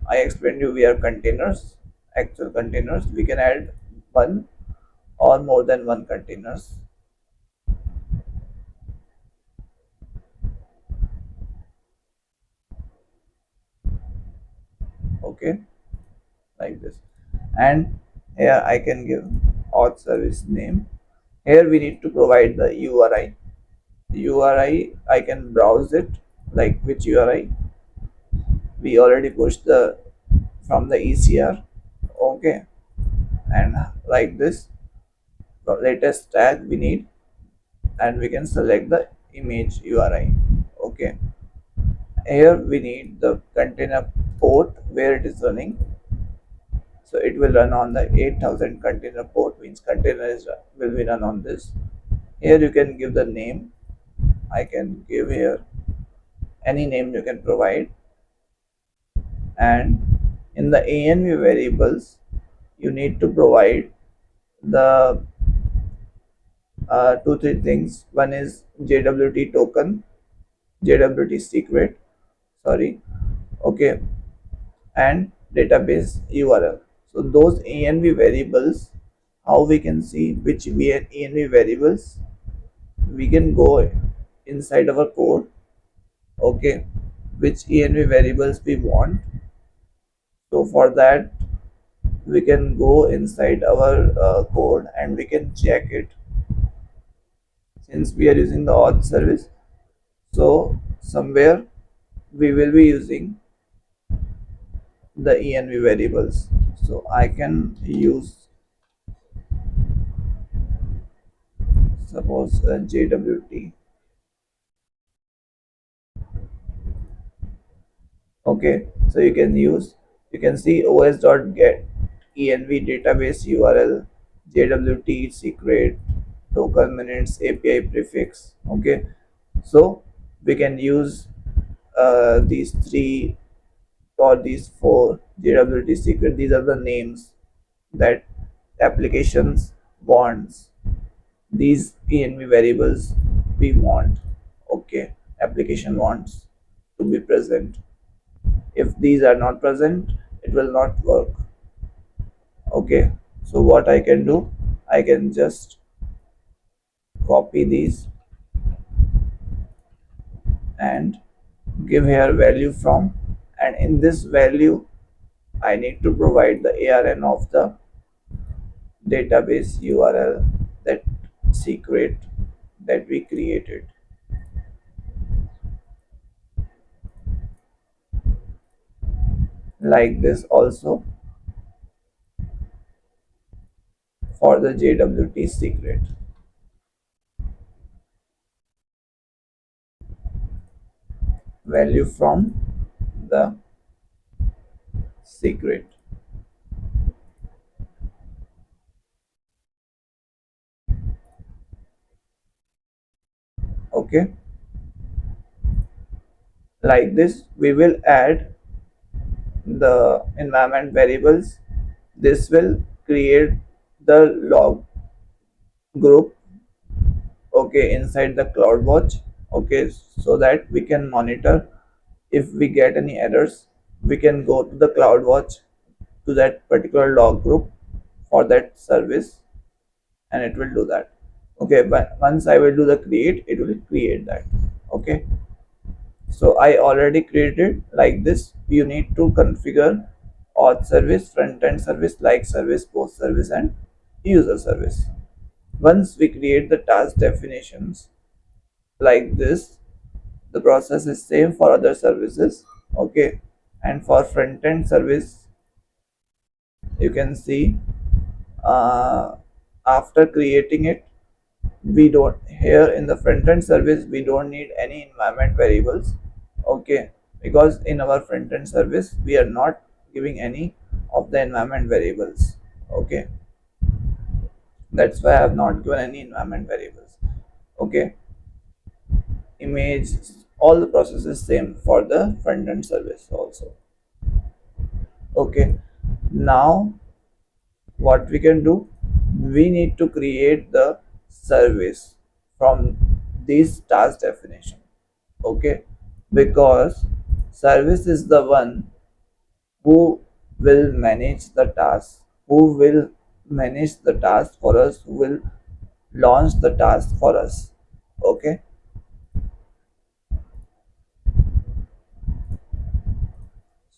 S2: I explained you we are containers, actual containers. We can add one or more than one containers. Okay, like this, and here I can give auth service name. Here we need to provide the URI. URI I can browse it like which URI we already pushed the from the ECR. Okay, and like this, the latest tag we need, and we can select the image URI. Okay, here we need the container port where it is running. So it will run on the 8000 container port, means container will be run on this. Here you can give the name. I can give here any name you can provide, and in the ANV variables you need to provide the two three things. One is JWT token, JWT secret, sorry, okay, and database URL. So those ANV variables, how we can see which ANV variables, we can go inside our code, okay, which env variables we want. So for that we can go inside our code and we can check it. Since we are using the auth service, so somewhere we will be using the env variables. So I can use, suppose, jwt. Okay, so you can see os.get env database url, jwt secret, token minutes, api prefix. Okay, so we can use these three or these four jwt secret. These are the names that applications wants, these env variables we want. Okay, application wants to be present. If these are not present, it will not work. Okay, so what I can do, I can just copy these and give here value from, and in this value I need to provide the ARN of the database URL, that secret that we created, like this also for the JWT secret. Value from the secret. Okay, like this we will add the environment variables. This will create the log group, okay, inside the CloudWatch. Okay, so that we can monitor. If we get any errors, we can go to the CloudWatch, to that particular log group for that service, and it will do that. Okay, but once I will do the create, it will create that. Okay, so I already created like this. You need to configure auth service, front end service, like service, post service, and user service. Once we create the task definitions like this, the process is same for other services. Okay, and for front end service, you can see, uh, after creating it, we don't, here in the front end service we don't need any environment variables. Okay, because in our front end service we are not giving any of the environment variables. Okay, that's why I have not given any environment variables. Okay, image, all the processes same for the front end service also. Okay, now what we can do, we need to create the service from this task definition. Okay, because service is the one who will manage the task, who will manage the task for us, who will launch the task for us. Okay,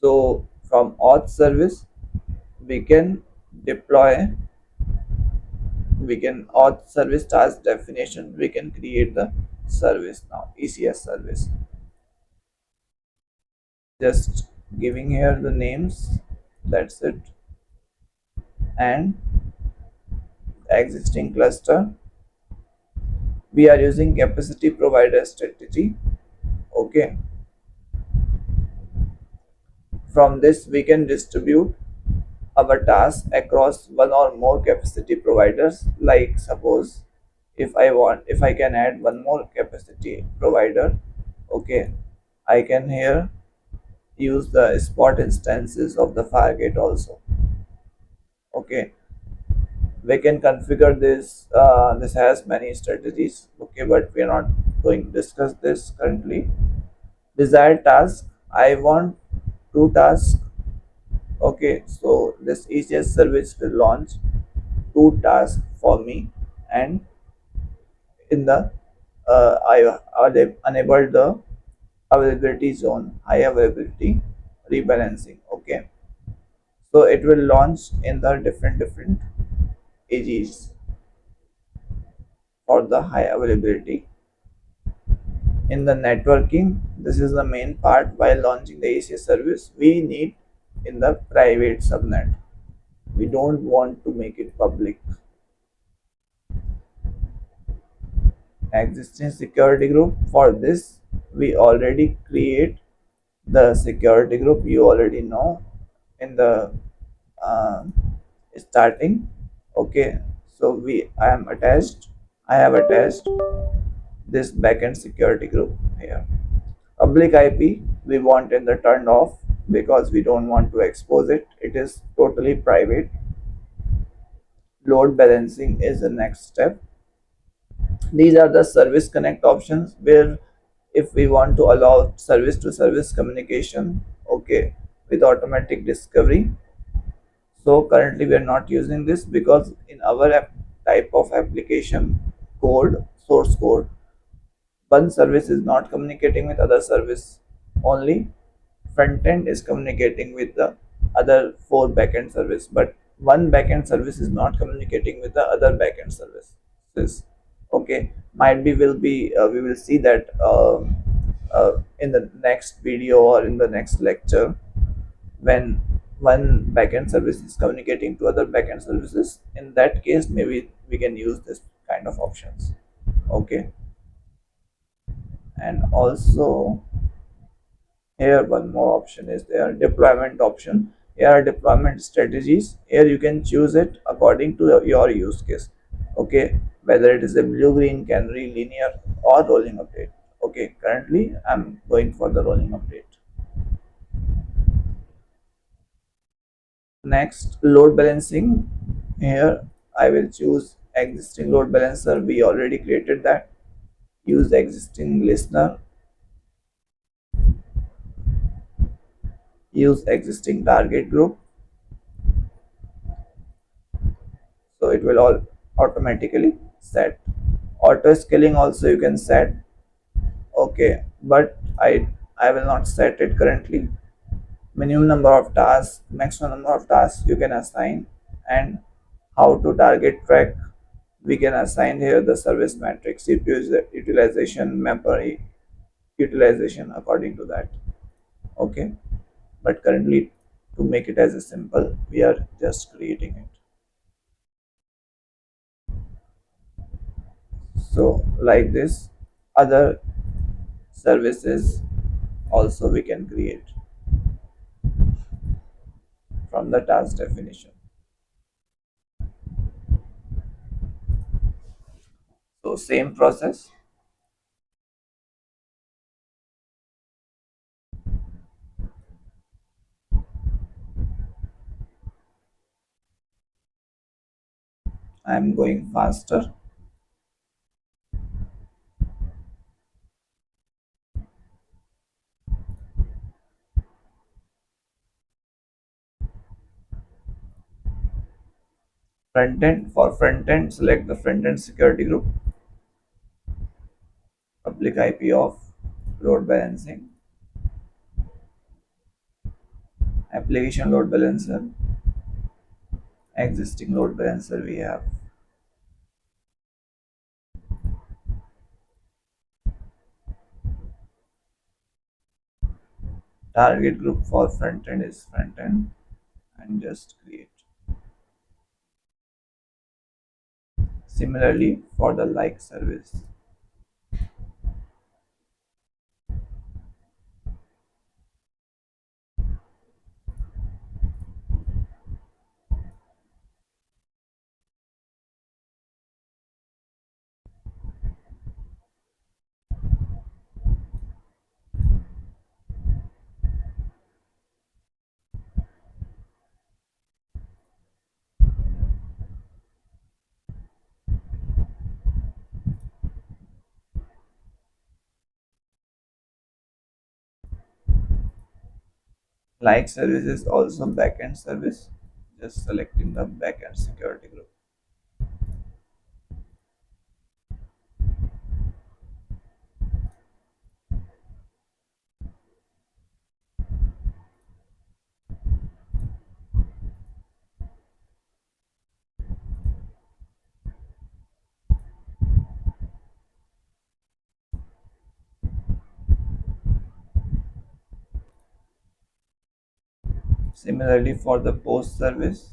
S2: so from auth service we can deploy, we can auth service task definition, we can create the service now, ECS service. Just giving here the names, that's it. And existing cluster, we are using capacity provider strategy. Okay, from this we can distribute our tasks across one or more capacity providers. Like suppose if I can add one more capacity provider, okay, I can here use the spot instances of the Fargate also. Okay, we can configure this. This has many strategies. Okay, but we are not going to discuss this currently. Desired task, I want two tasks. Okay, so this ECS service will launch two tasks for me, and in the I enable the availability zone, high availability rebalancing. Okay, so it will launch in the different AGs for the high availability. In the networking, this is the main part. While launching the ECS service, we need in the private subnet. We don't want to make it public. Existing security group, for this we already create the security group, you already know in the uh, starting. Okay, so I have attached this backend security group here. Public IP we want in the turned off because we don't want to expose it. It is totally private. Load balancing is the next step. These are the service connect options where if we want to allow service to service communication, okay, with automatic discovery. So currently we are not using this because in our type of application code, source code, one service is not communicating with other service. Only front end is communicating with the other four backend service, but one backend service is not communicating with the other backend services. Okay, might be will be we will see that in the next video or in the next lecture when one backend service is communicating to other backend services. In that case, maybe we can use this kind of options. Okay, and also here one more option is there, deployment option. Here are deployment strategies. Here you can choose it according to your use case. Okay, whether it is a blue, green, canary, linear, or rolling update. Okay, currently I'm going for the rolling update. Next, load balancing. Here I will choose existing load balancer. We already created that. Use existing listener. Use existing target group. So it will all automatically set. Auto scaling also you can set. Okay, but I will not set it currently. Minimum number of tasks, maximum number of tasks you can assign, and how to target track. We can assign here the service matrix, CPU utilization, memory utilization according to that. Okay, but currently to make it as a simple, we are just creating it. So like this, other services also we can create from the task definition. So same process. I am going faster. Front end, for front end, select the front end security group, public IP of load balancing, application load balancer, existing load balancer we have. Target group for front end is front end, and just create. Similarly for the like service. Like service is also backend service, just selecting the backend security group. Similarly for the post service,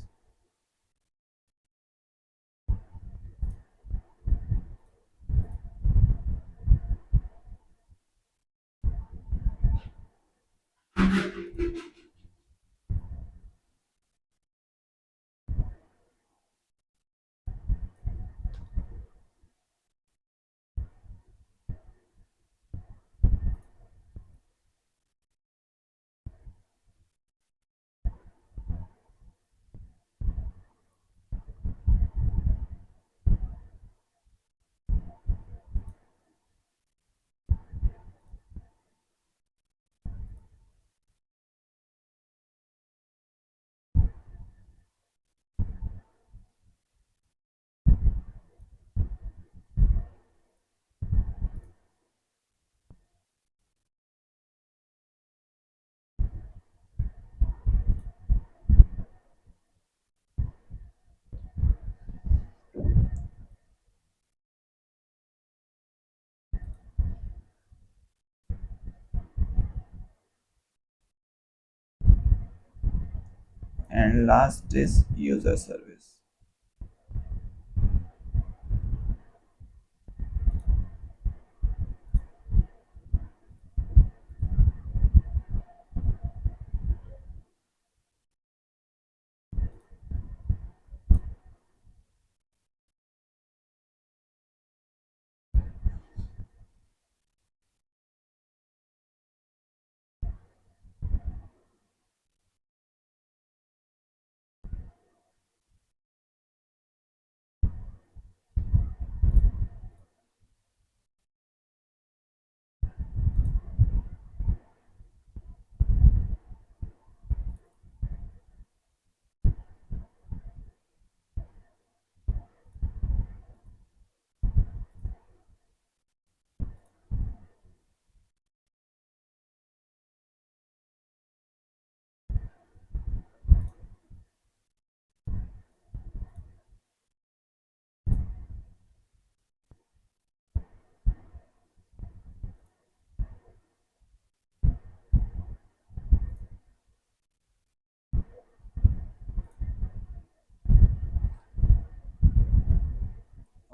S2: and last is user service.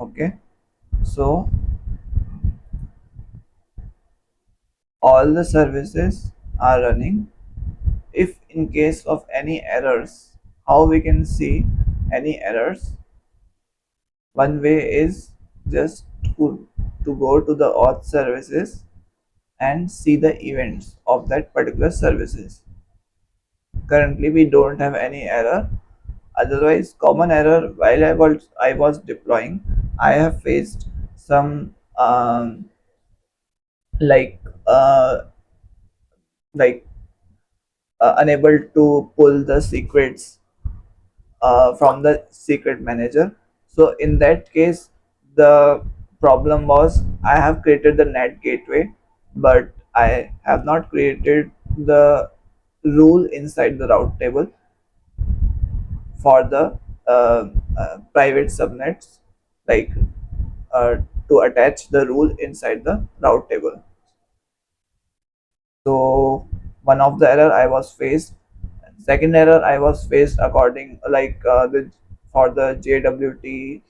S2: Okay, so all the services are running. If in case of any errors, how we can see any errors? One way is just to go to the auth services and see the events of that particular services. Currently we don't have any error. Otherwise, common error while I was deploying, I have faced some like uh, like unable to pull the secrets from the secret manager. So in that case, the problem was I have created the NAT gateway, but I have not created the rule inside the route table for the private subnets, like uh, to attach the rule inside the route table. So one of the error I was faced. Second error I was faced according the for the JWT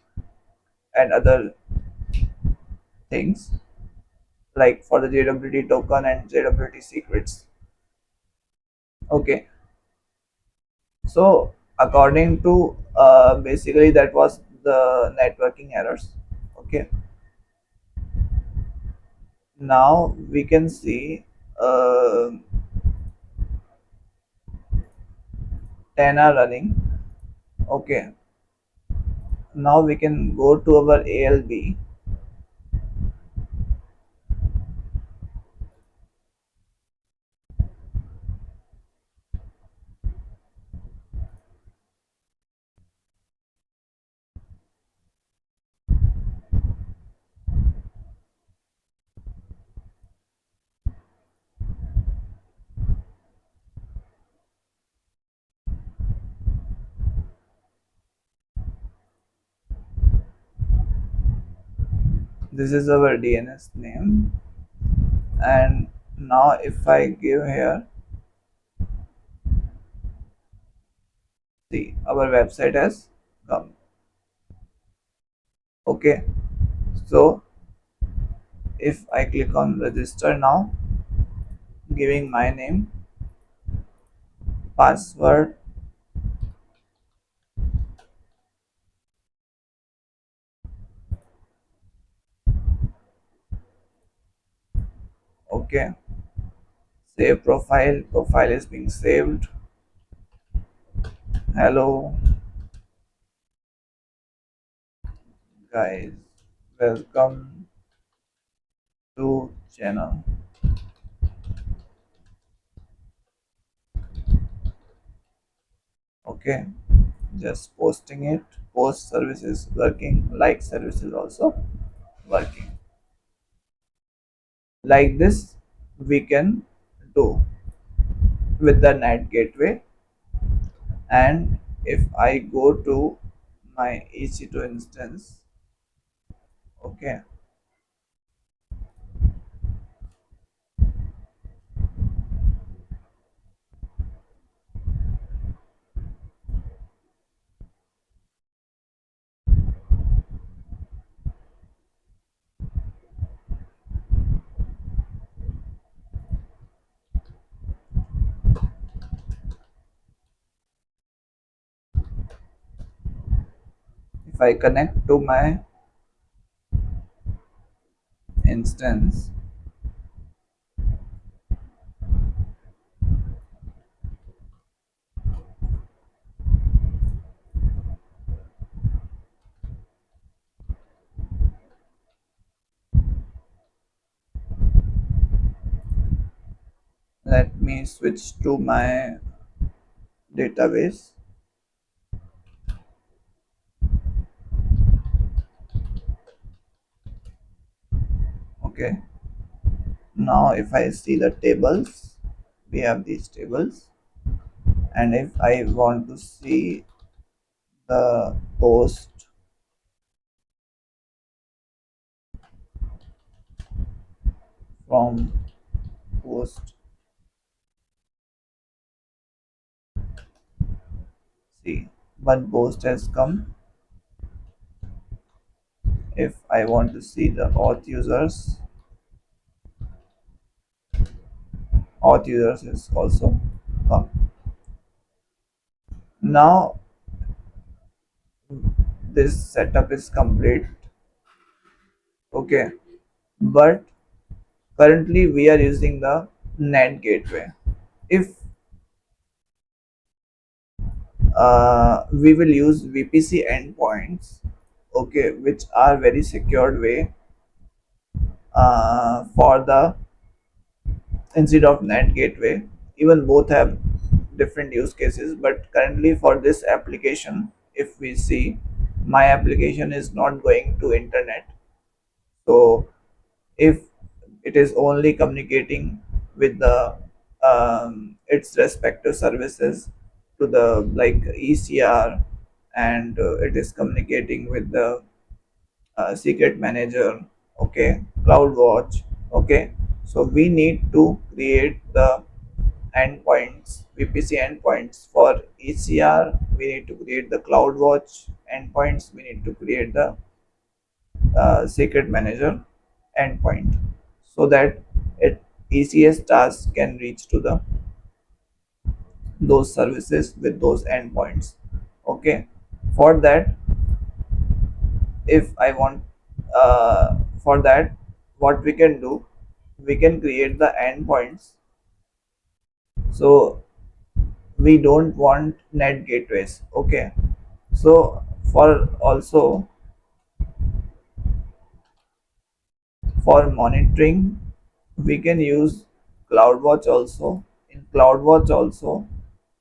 S2: and other things, like for the JWT token and JWT secrets. Okay, so according to basically that was the networking errors. Okay, now we can see uh, 10 are running. Okay, now we can go to our ALB. This is our DNS name, and now if I give here, see our website has come. Okay, so if I click on register now, giving my name, password, okay, save profile, profile is being saved. Hello guys, welcome to channel. Okay, just posting it. Post services working, like services also working. Like this we can do with the NAT gateway. And if I go to my EC2 instance, okay, if I connect to my instance, let me switch to my database. Okay, now if I see the tables, we have these tables, and if I want to see the post from post, see one post has come. If I want to see the auth users is also come. Now this setup is complete. Okay, but currently we are using the NAT gateway. If we will use VPC endpoints, okay, which are very secured way for the instead of NAT gateway. Even both have different use cases, but currently for this application, if we see, my application is not going to internet. So if it is only communicating with the its respective services to the like ECR, and it is communicating with the secret manager, okay, CloudWatch, okay, so we need to create the endpoints, VPC endpoints. For ECR, we need to create the CloudWatch endpoints. We need to create the secret manager endpoint so that it ECS tasks can reach to the those services with those endpoints. Okay, for that, if I want, for that, what we can do, we can create the endpoints. So we don't want NAT gateways. Okay, so for also for monitoring, we can use CloudWatch also. In CloudWatch also,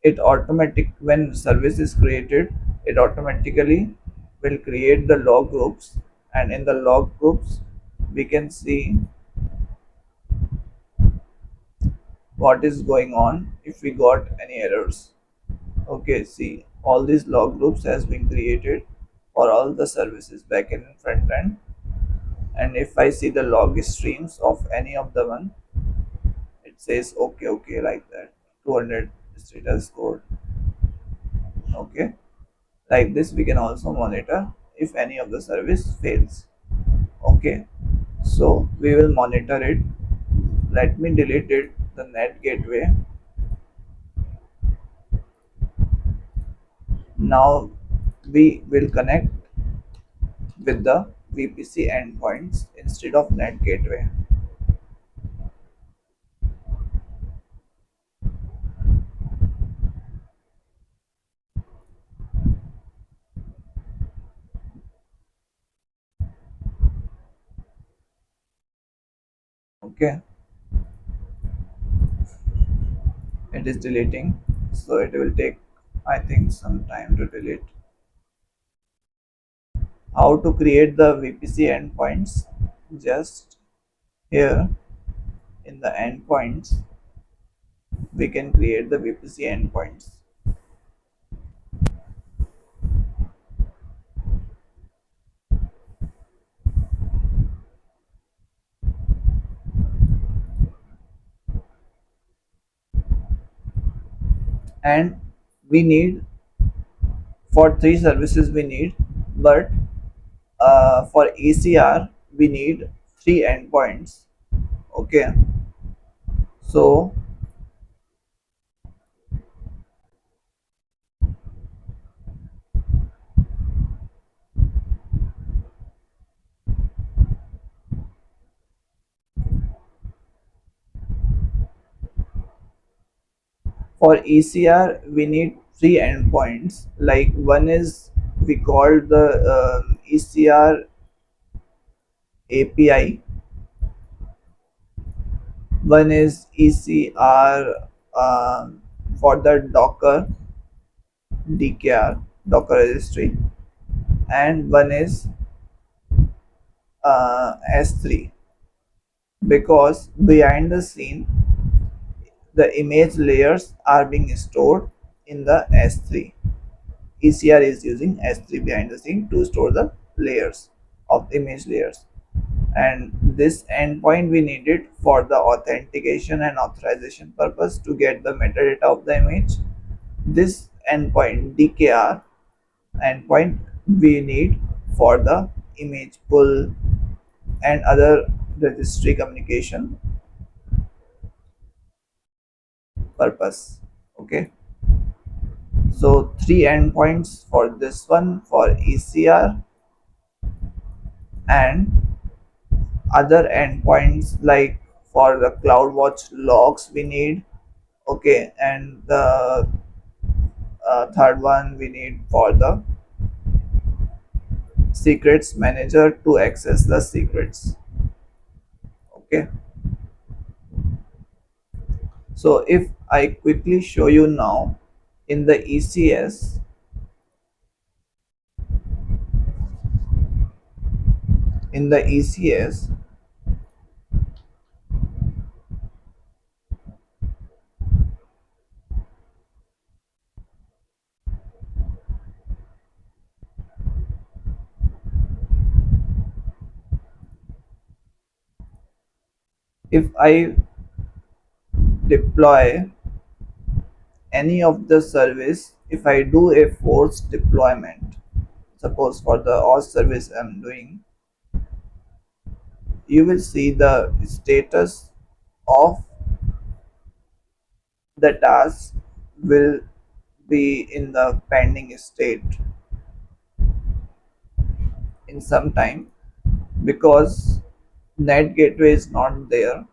S2: it automatic when service is created, it automatically will create the log groups, and in the log groups, we can see what is going on if we got any errors. Okay, see all these log groups has been created for all the services backend and front end, and if I see the log streams of any of the one, it says okay, okay, like that 200 status scored. Okay, like this we can also monitor if any of the service fails. Okay, so we will monitor it. Let me delete it, the NAT gateway. Now we will connect with the VPC endpoints instead of NAT gateway. Okay, it is deleting, so it will take, I think, some time to delete. How to create the VPC endpoints? Just here in the endpoints, we can create the VPC endpoints. And we need, for three services we need, but for ECR we need three endpoints. Okay, so for ECR we need three endpoints. Like one is we call the ECR API, one is ECR for the Docker DKR Docker registry, and one is S3, because behind the scene the image layers are being stored in the S3. ECR is using S3 behind the scene to store the layers of image layers. And this endpoint we need it for the authentication and authorization purpose to get the metadata of the image. This endpoint DKR endpoint we need for the image pull and other registry communication purpose. Okay, so three endpoints for this one for ECR, and other endpoints like for the CloudWatch logs we need. Okay, and the third one we need for the secrets manager to access the secrets. Okay, so if I quickly show you now in the ECS, if I deploy any of the service, if I do a forced deployment, suppose for the OS service I'm doing, you will see the status of the task will be in the pending state in some time, because NAT gateway is not there.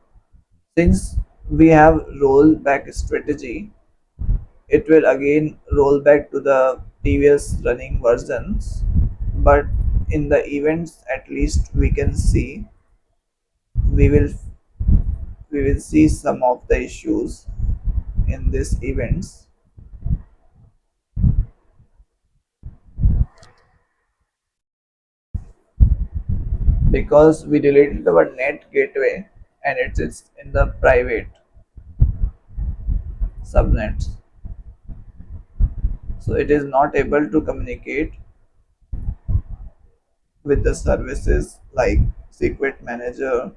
S2: Since we have rollback strategy, it will again roll back to the previous running versions, but in the events at least we can see, we will we will see some of the issues in these events, because we deleted our NAT gateway and it is in the private subnets, so it is not able to communicate with the services like secret manager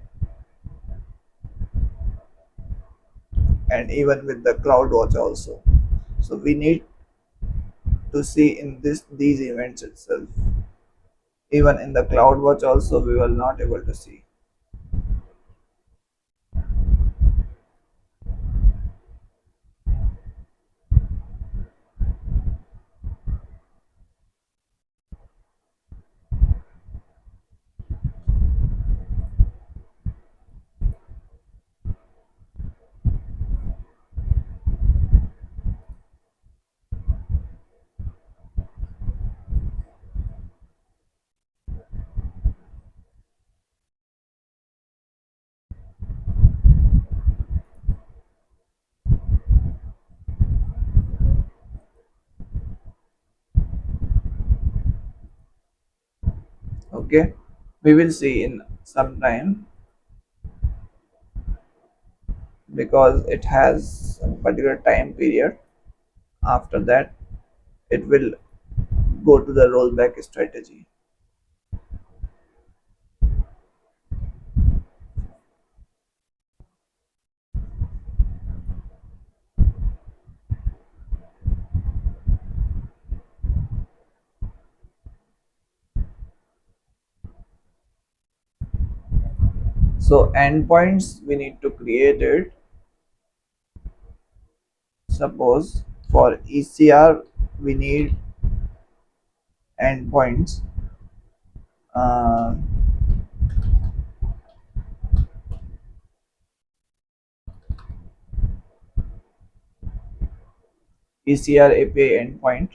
S2: and even with the CloudWatch also. So we need to see in these events itself. Even in the CloudWatch also we will not able to see. Okay, we will see in some time, because it has a particular time period. After that, it will go to the rollback strategy. So endpoints we need to create it. Suppose for ECR we need endpoints. Uh, ECR API endpoint.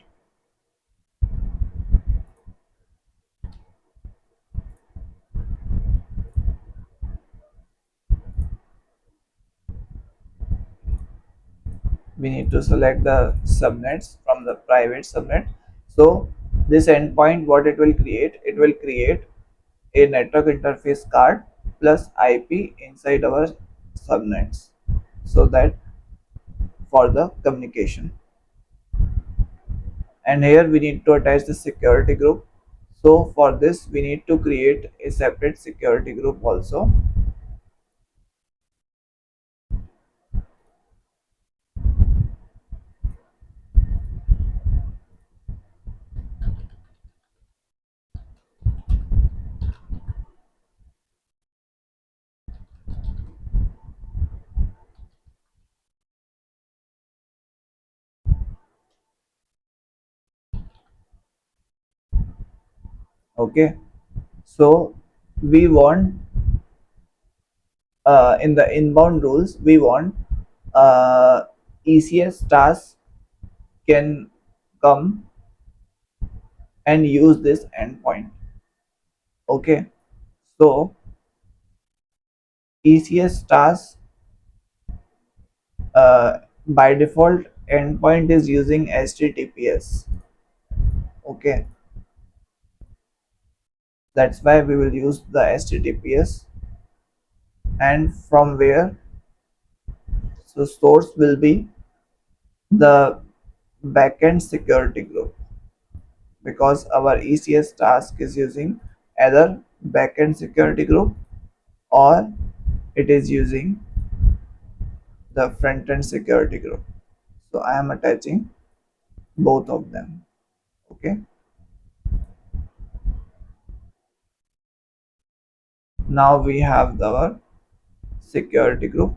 S2: We need to select the subnets from the private subnet. So this endpoint, what it will create? It will create a network interface card plus IP inside our subnets, so that for the communication. And here we need to attach the security group. So for this we need to create a separate security group also. Okay, so we want, in the inbound rules we want, uh, ECS tasks can come and use this endpoint. Okay, so ECS tasks, by default endpoint is using HTTPS. Okay, that's why we will use the HTTPS. And from where, so source will be the backend security group, because our ECS task is using either backend security group or it is using the front end security group. So I am attaching both of them. Okay. Now we have our security group.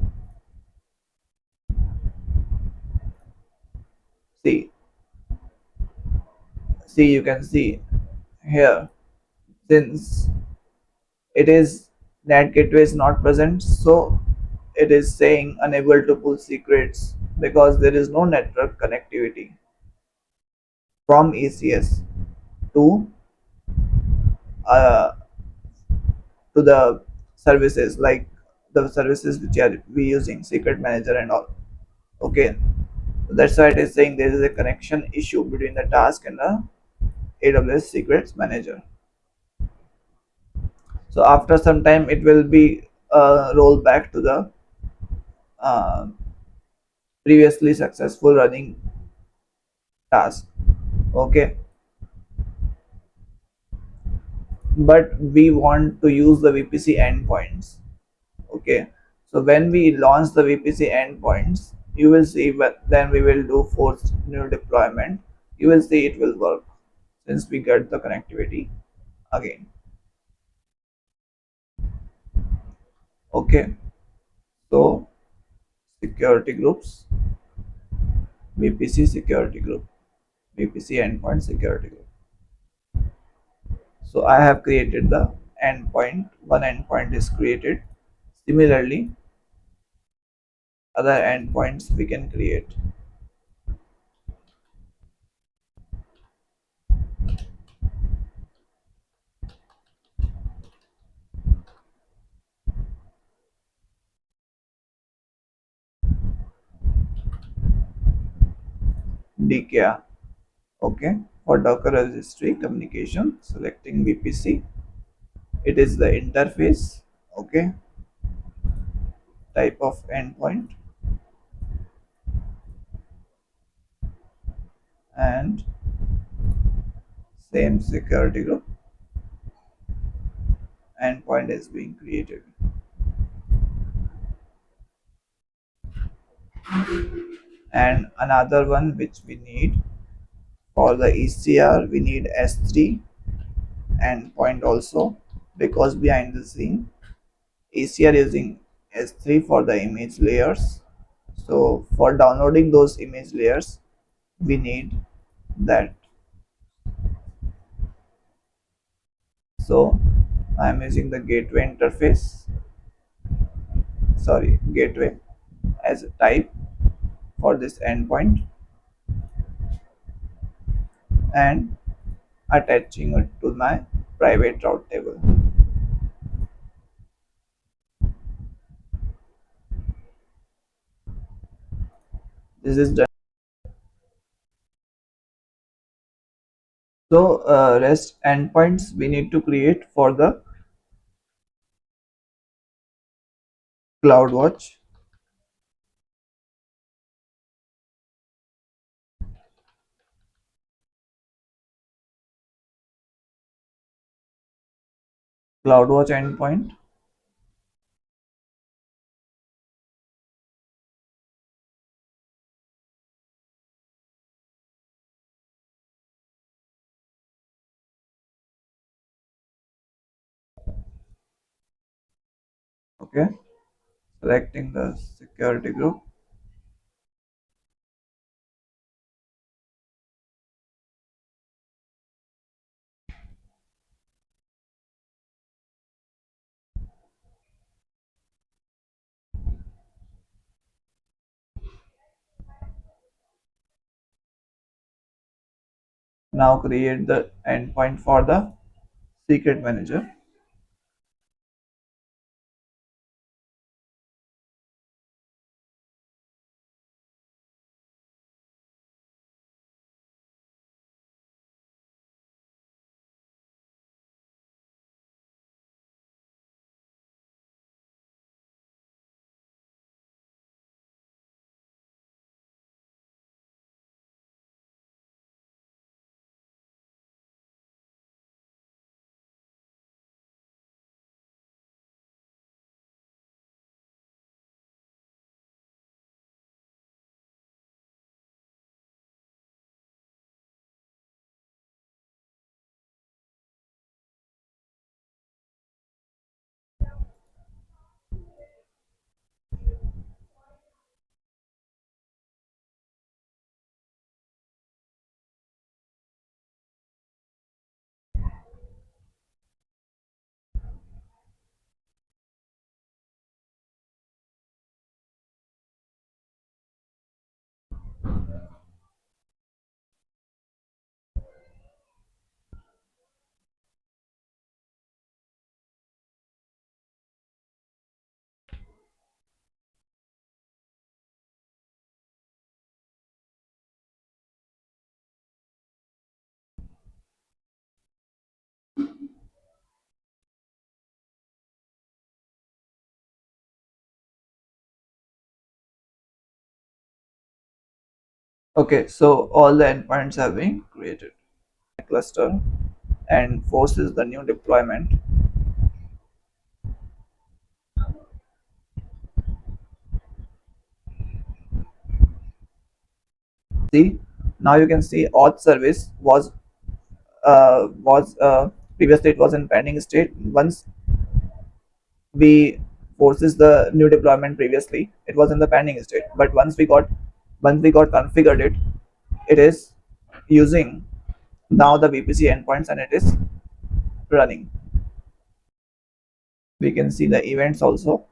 S2: See, you can see here, since it is NAT gateway is not present, so it is saying unable to pull secrets because there is no network connectivity from ECS to uh, the services, like the services which are we using secret manager and all. Okay, that's why it is saying there is a connection issue between the task and the AWS secrets manager. So after some time it will be rolled back to the uh, previously successful running task. Okay, but we want to use the VPC endpoints. Okay, so when we launch the VPC endpoints, you will see, but then we will do force new deployment. You will see it will work since we get the connectivity again. Okay, so security groups, VPC security group, VPC endpoint security group. So I have created the endpoint. One endpoint is created. Similarly, other endpoints we can create. DKA. Okay, for Docker registry communication, selecting VPC. It is the interface. Okay, type of endpoint and same security group. Endpoint is being created. And another one which we need for the ECR, we need S3 endpoint also, because behind the scene ECR using S3 for the image layers. So for downloading those image layers, we need that. So I am using the gateway interface, sorry, gateway as a type for this endpoint and attaching it to my private route table. This is done. So REST endpoints we need to create for the CloudWatch. CloudWatch endpoint. Okay, selecting the security group. Now create the endpoint for the secret manager. Okay, so all the endpoints have been created. Cluster and forces the new deployment. See, now you can see auth service was previously it was in pending state. Once we forces the new deployment, previously it was in the pending state, but once we got configured it, it is using now the VPC endpoints and it is running. We can see the events also.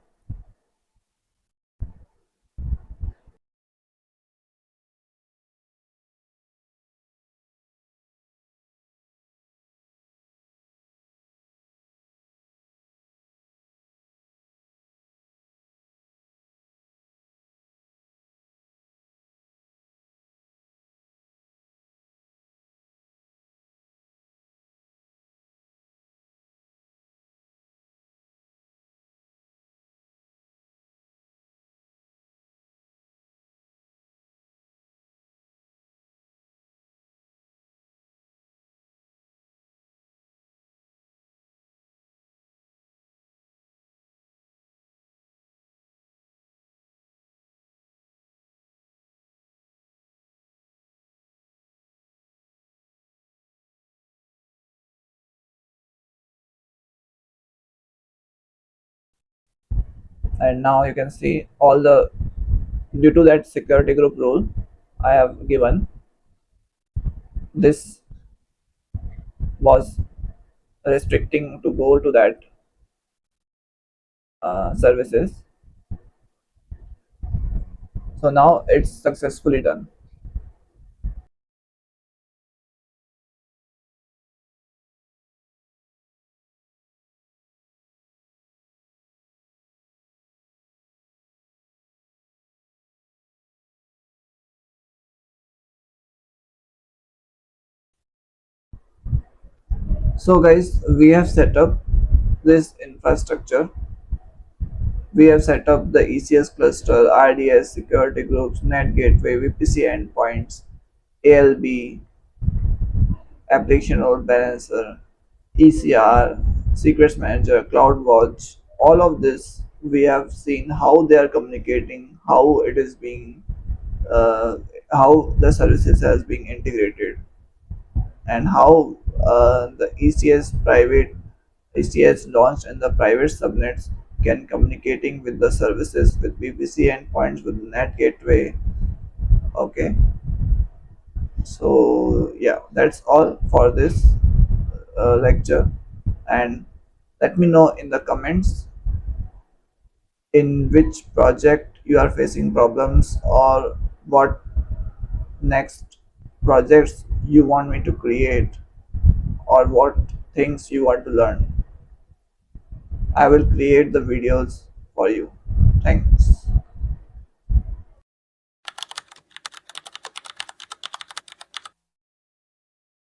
S2: And now you can see all the, due to that security group rule I have given, this was restricting to go to that services. So now it's successfully done. So guys, we have set up this infrastructure. We have set up the ECS cluster, RDS, security groups, NAT Gateway, VPC endpoints, ALB, application load balancer, ECR, secrets manager, CloudWatch. All of this we have seen how they are communicating, how it is being, uh, how the services has been integrated, and how the ECS launched and the private subnets can communicating with the services with VPC endpoints with NAT gateway. Okay, so yeah, that's all for this lecture, and let me know in the comments in which project you are facing problems or what next projects you want me to create or what things you want to learn. I will create the videos for you. Thanks.